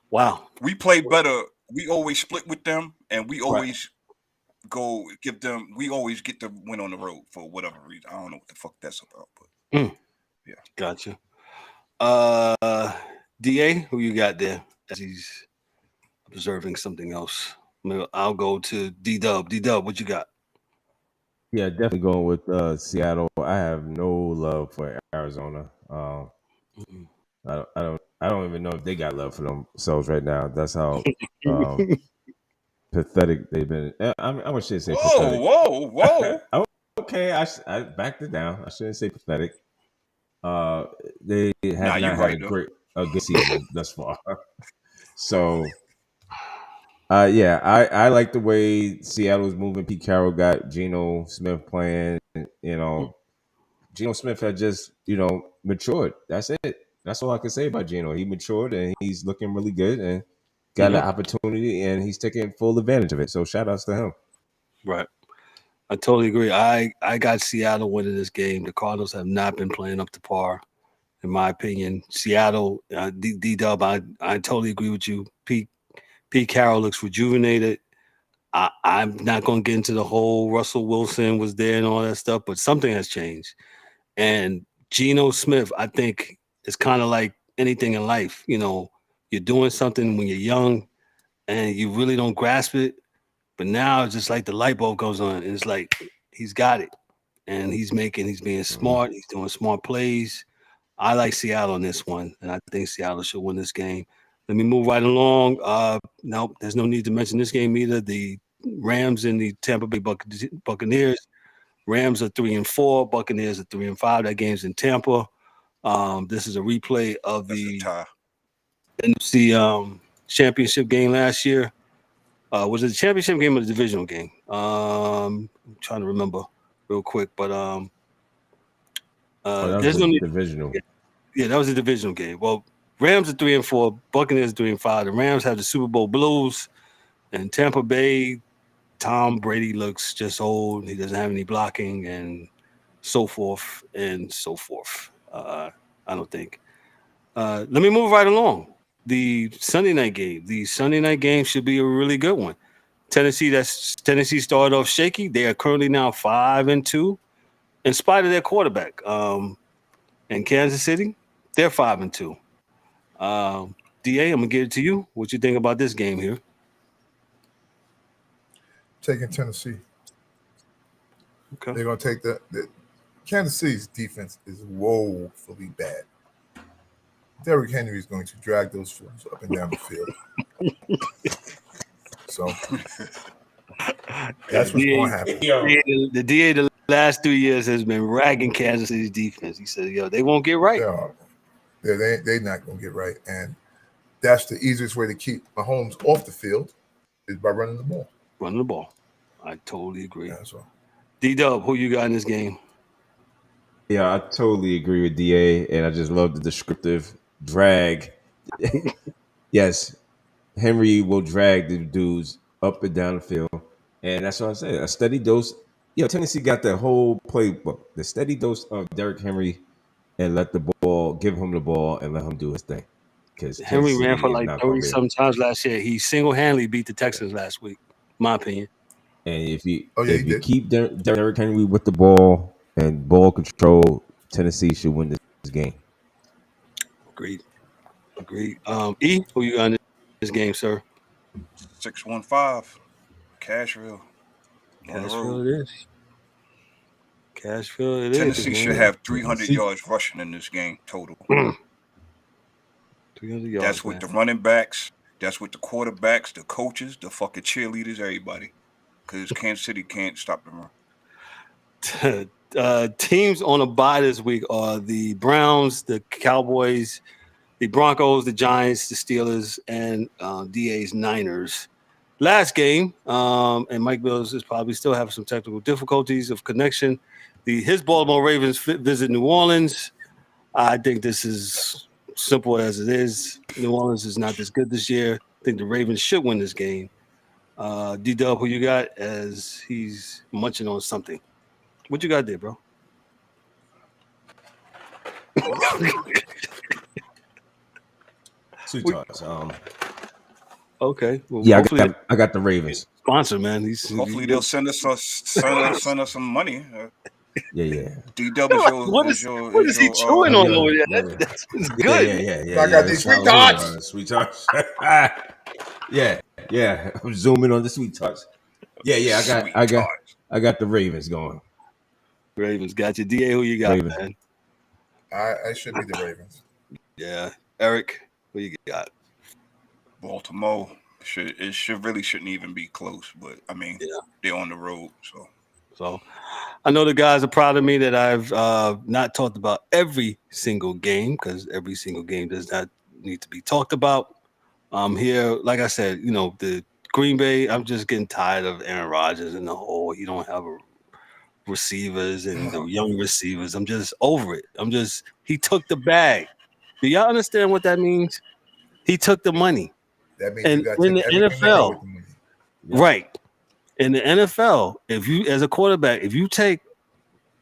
Wow. We play better. We always split with them, and we always we always get the win on the road for whatever reason. I don't know what the fuck that's about, but yeah. Gotcha. DA, who you got there? As he's observing something else. I'll go to D-Dubb. D-Dubb, what you got? Yeah, definitely going with Seattle. I have no love for Arizona. I don't even know if they got love for themselves right now. That's how pathetic they've been. I shouldn't say pathetic. Whoa. Okay, I backed it down. I shouldn't say pathetic. They have not had a good season thus far. So, I like the way Seattle's moving. Pete Carroll got Geno Smith playing. Geno Smith had just matured. That's it. That's all I can say about Geno. He matured and he's looking really good and got an opportunity and he's taking full advantage of it. So shout outs to him. Right. I totally agree. I got Seattle winning this game. The Cardinals have not been playing up to par, in my opinion. Seattle, D-Dubb, I totally agree with you. Pete Carroll looks rejuvenated. I'm not going to get into the whole Russell Wilson was there and all that stuff, but something has changed. And Geno Smith, I think, it's kind of like anything in life. You're doing something when you're young and you really don't grasp it. But now it's just like the light bulb goes on and it's like he's got it. And he's being smart. He's doing smart plays. I like Seattle in this one. And I think Seattle should win this game. Let me move right along. No, there's no need to mention this game either. The Rams and the Tampa Bay Buccaneers. Rams are 3-4. Buccaneers are 3-5. That game's in Tampa. This is a replay of the NFC championship game last year. Was it the championship game or the divisional game? I'm trying to remember real quick, but that was there's the no divisional. Yeah, that was a divisional game. Well, Rams are 3-4, Buccaneers 3-5. The Rams have the Super Bowl blues, and Tampa Bay. Tom Brady looks just old. He doesn't have any blocking, and so forth and so forth. I don't think. Let me move right along. The Sunday night game. The Sunday night game should be a really good one. Tennessee started off shaky. They are currently now 5-2, in spite of their quarterback. And Kansas City, they're 5-2. DA, I'm gonna give it to you. What you think about this game here? Taking Tennessee. Okay. They're gonna take the Kansas City's defense is woefully bad. Derrick Henry is going to drag those fools up and down the field. So that's what's going to happen. The DA the last 2 years has been ragging Kansas City's defense. He said, "Yo, they won't get right. They're not going to get right, and that's the easiest way to keep Mahomes off the field is by running the ball. Running the ball. I totally agree. That's all. D-Dubb, who you got in this game? Yeah, I totally agree with DA, and I just love the descriptive drag. Yes, Henry will drag the dudes up and down the field, and that's what I'm saying. A steady dose. Tennessee got the whole playbook, the steady dose of Derrick Henry, and give him the ball, and let him do his thing. Because Henry ran for like 30-some times last year. He single-handedly beat the Texans last week, my opinion. And if you keep Derrick Henry with the ball and ball control, Tennessee should win this game. Agreed. E, who you got in this game, sir? 615, Cashville. Cashville it is. Cashville it is. Tennessee should have 300 yards rushing in this game total. 300 yards. That's with the running backs. That's with the quarterbacks, the coaches, the fucking cheerleaders, everybody. Because Kansas City can't stop the run. Teams on a bye this week are the Browns, the Cowboys, the Broncos, the Giants, the Steelers, and DA's Niners. Last game, and Mike Mills is probably still having some technical difficulties of connection. His Baltimore Ravens visit New Orleans. I think this is simple as it is. New Orleans is not this good this year. I think the Ravens should win this game. D-Dubb, who you got as he's munching on something? What you got there, bro? Sweet tarts. Okay. Well, yeah, I got the Ravens. Sponsor, man. Hopefully they'll send us some money. Yeah. D-Dubb is your what is he chewing on over there? That's good. Yeah. I got these sweet tarts. Sweet tarts. Yeah. I'm zooming on the sweet tarts. Yeah. I got the Ravens going. Ravens got you. DA, who you got, Ravens. Man? I should be the Ravens. Yeah. Eric, who you got? Baltimore. It shouldn't even be close, but I mean, they're on the road, So I know the guys are proud of me that I've not talked about every single game because every single game does not need to be talked about. Here, like I said, the Green Bay, I'm just getting tired of Aaron Rodgers and the whole, you don't have receivers and the young receivers. I'm just over it. He took the bag. Do y'all understand what that means? He took the money. That means and in the NFL, right? In the NFL, if you as a quarterback, if you take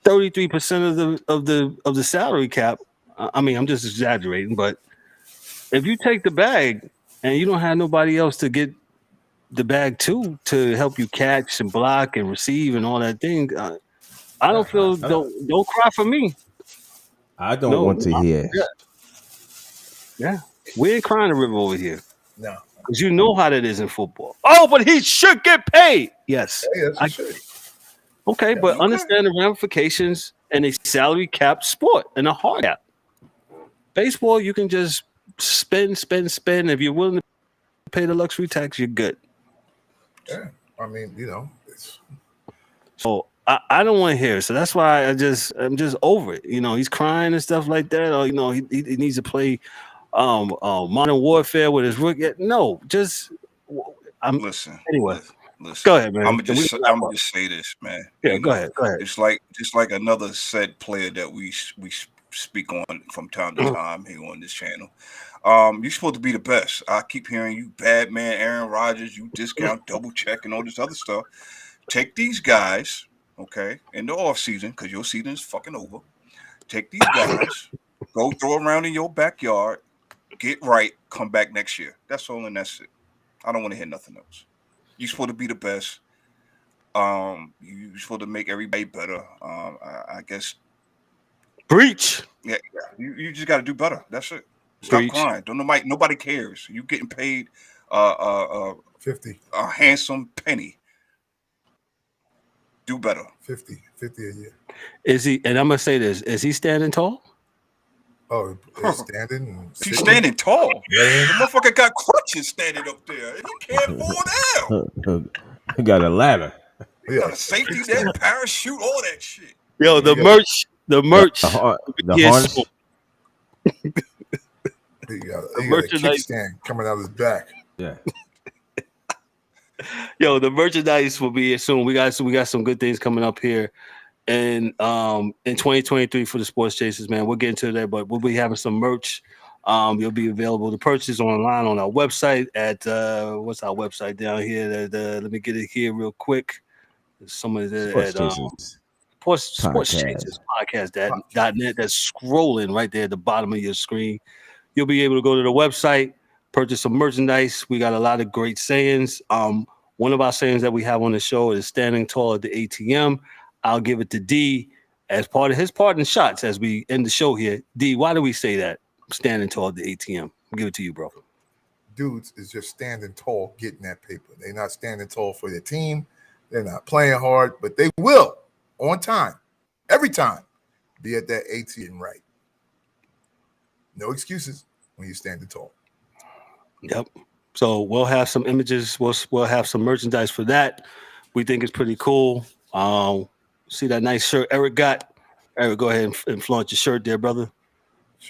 33% of the salary cap, I mean, I'm just exaggerating, but if you take the bag and you don't have nobody else to get the bag to help you catch and block and receive and all that thing, I don't feel don't cry for me. I don't want to hear. Yeah, we ain't crying the river over here. No. Because you know how that is in football. Oh, but he should get paid. Yes. I should. Okay, but understand the ramifications in a salary cap sport and a hard cap. Baseball, you can just spend. If you're willing to pay the luxury tax, you're good. Yeah. I mean, So I don't want to hear it. So that's why I'm just over it. He's crying and stuff like that. Or, he needs to play Modern Warfare with his rookie. No, just Listen. Anyway. Listen. Go ahead, man. I'm gonna just say this, man. Yeah, go ahead. It's like another said player that we speak on from time to time here on this channel. You're supposed to be the best. I keep hearing you, bad man, Aaron Rodgers. You discount, double check, and all this other stuff. Take these guys, okay, in the off season because your season is fucking over. Take these guys, go throw around in your backyard, get right, come back next year. That's all, and that's it. I don't want to hear nothing else. You're supposed to be the best. You're supposed to make everybody better. I guess. Breach. Yeah. You just got to do better. That's it. Stop crying. Nobody cares. You getting paid 50. A handsome penny. Do better. 50 a year. Is he? And I'm gonna say this: is he standing tall? Oh, he's standing. He's standing tall. The motherfucker got crutches standing up there, and he can't fall down. He got a ladder. He got a safety net, parachute, all that shit. Yo, the merch. The harness. He got a kickstand coming out of his back. Yeah. Yo, the merchandise will be here soon. We got some good things coming up here, and in 2023 for the Sports Chasers, man. We'll get into that, but we'll be having some merch. You'll be available to purchase online on our website at what's our website down here? Let me get it here real quick. Somebody there at Sports Chasers Podcast.net. That's scrolling right there at the bottom of your screen. You'll be able to go to the website, purchase some merchandise. We got a lot of great sayings. One of our sayings that we have on the show is standing tall at the ATM. I'll give it to D as part of his parting shots as we end the show here. D, why do we say that? Standing tall at the ATM. I'll give it to you, bro. Dudes is just standing tall, getting that paper. They're not standing tall for their team. They're not playing hard, but they will, on time, every time, be at that ATM right. No excuses when you're standing tall. Yep. So we'll have some images. We'll have some merchandise for that. We think it's pretty cool. See that nice shirt Eric got? Eric, go ahead and flaunt your shirt there, brother.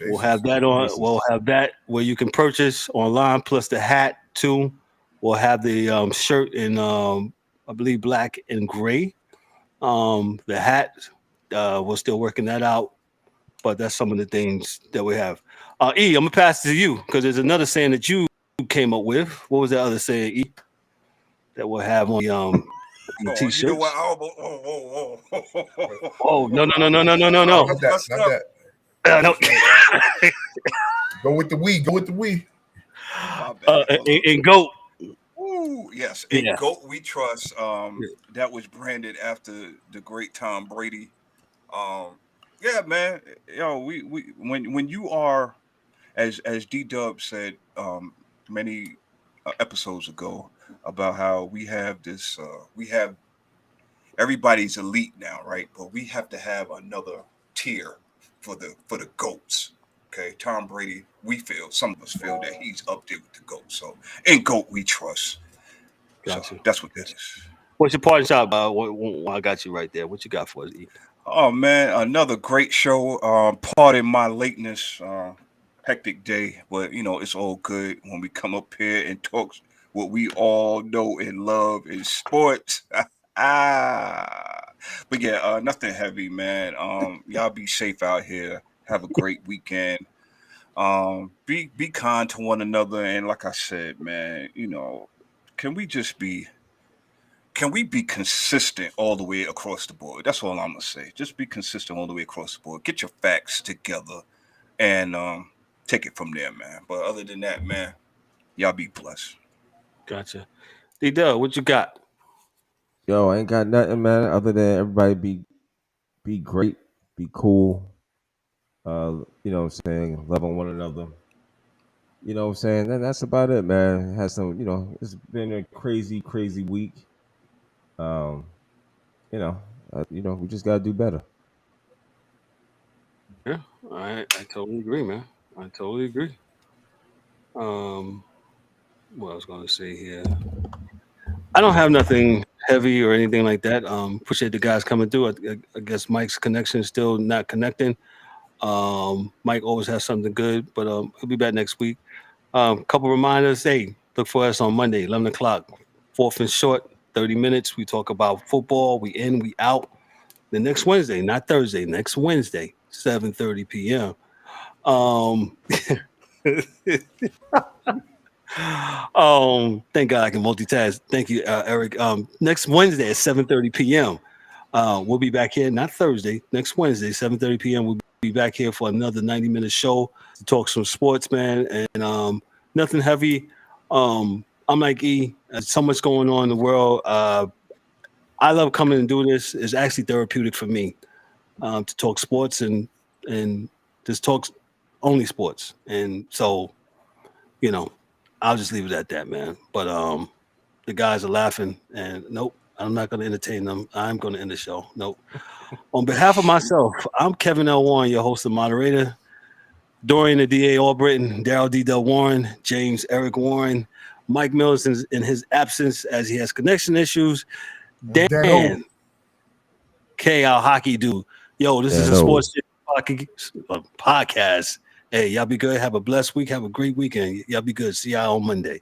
We'll have that on. We'll have that where you can purchase online, plus the hat too. We'll have the shirt in I believe black and gray. The hat, we're still working that out, but that's some of the things that we have. E, I'm gonna pass it to you because there's another saying that you came up with. What was that other saying, E? That we'll have on the t-shirts. You know what? Oh no! Not that. No. Go with the we. Go with the we. And GOAT. Ooh, yes. And GOAT we trust. That was branded after the great Tom Brady. Yeah, man. Yo, we when you are, as D-Dubb said many episodes ago about how we have this, we have everybody's elite now, right? But we have to have another tier for the GOATs. Okay, Tom Brady, some of us feel that he's up there with the GOAT. So in GOAT we trust. Gotcha. So that's what that is. What's your parting shot? I got you right there. What you got for us, E? Oh man, another great show. Pardon my lateness, hectic day, but it's all good when we come up here and talk what we all know and love in sports. But yeah, nothing heavy, man. Y'all be safe out here. Have a great weekend. Be kind to one another, and like I said, man, can we be consistent all the way across the board? That's all I'm gonna say. Just be consistent all the way across the board. Get your facts together and take it from there, man. But other than that, man, y'all be blessed. Gotcha. D-Dubb, what you got? Yo, I ain't got nothing, man, other than everybody be great, be cool. What I'm saying, love on one another. You know what I'm saying? And that's about it, man. It has some, it's been a crazy, crazy week. We just gotta do better. Yeah, I totally agree, man. I totally agree. What I was gonna say here, I don't have nothing heavy or anything like that. Appreciate the guys coming through. I guess Mike's connection is still not connecting. Mike always has something good, but he'll be back next week. Couple reminders. Hey, Look for us on Monday, 11 o'clock. Fourth and short, 30 minutes. We talk about football. We in, we out. The next Wednesday, not Thursday, next Wednesday, 7:30 p.m. Thank God I can multitask. Thank you, Eric. Next Wednesday at 7:30 p.m. We'll be back here, not Thursday, next Wednesday, 7:30 p.m. We'll be back here for another 90-minute show to talk some sports, man, and nothing heavy. I'm like E. There's so much going on in the world. I love coming and do this. It's actually therapeutic for me to talk sports and just talk only sports. And so, you know, I'll just leave it at that, man. But the guys are laughing, and nope, I'm not going to entertain them. I'm going to end the show. Nope. On behalf of myself, I'm Kevin L. Warren, your host and moderator. Dorian the D.A. Albritton, Daryl D-Dubb Warren, James Eric Warren, Mike Mills in his absence as he has connection issues. Dan K, our hockey dude. Yo, this is a sports podcast. Hey, y'all be good. Have a blessed week. Have a great weekend. Y'all be good. See y'all on Monday.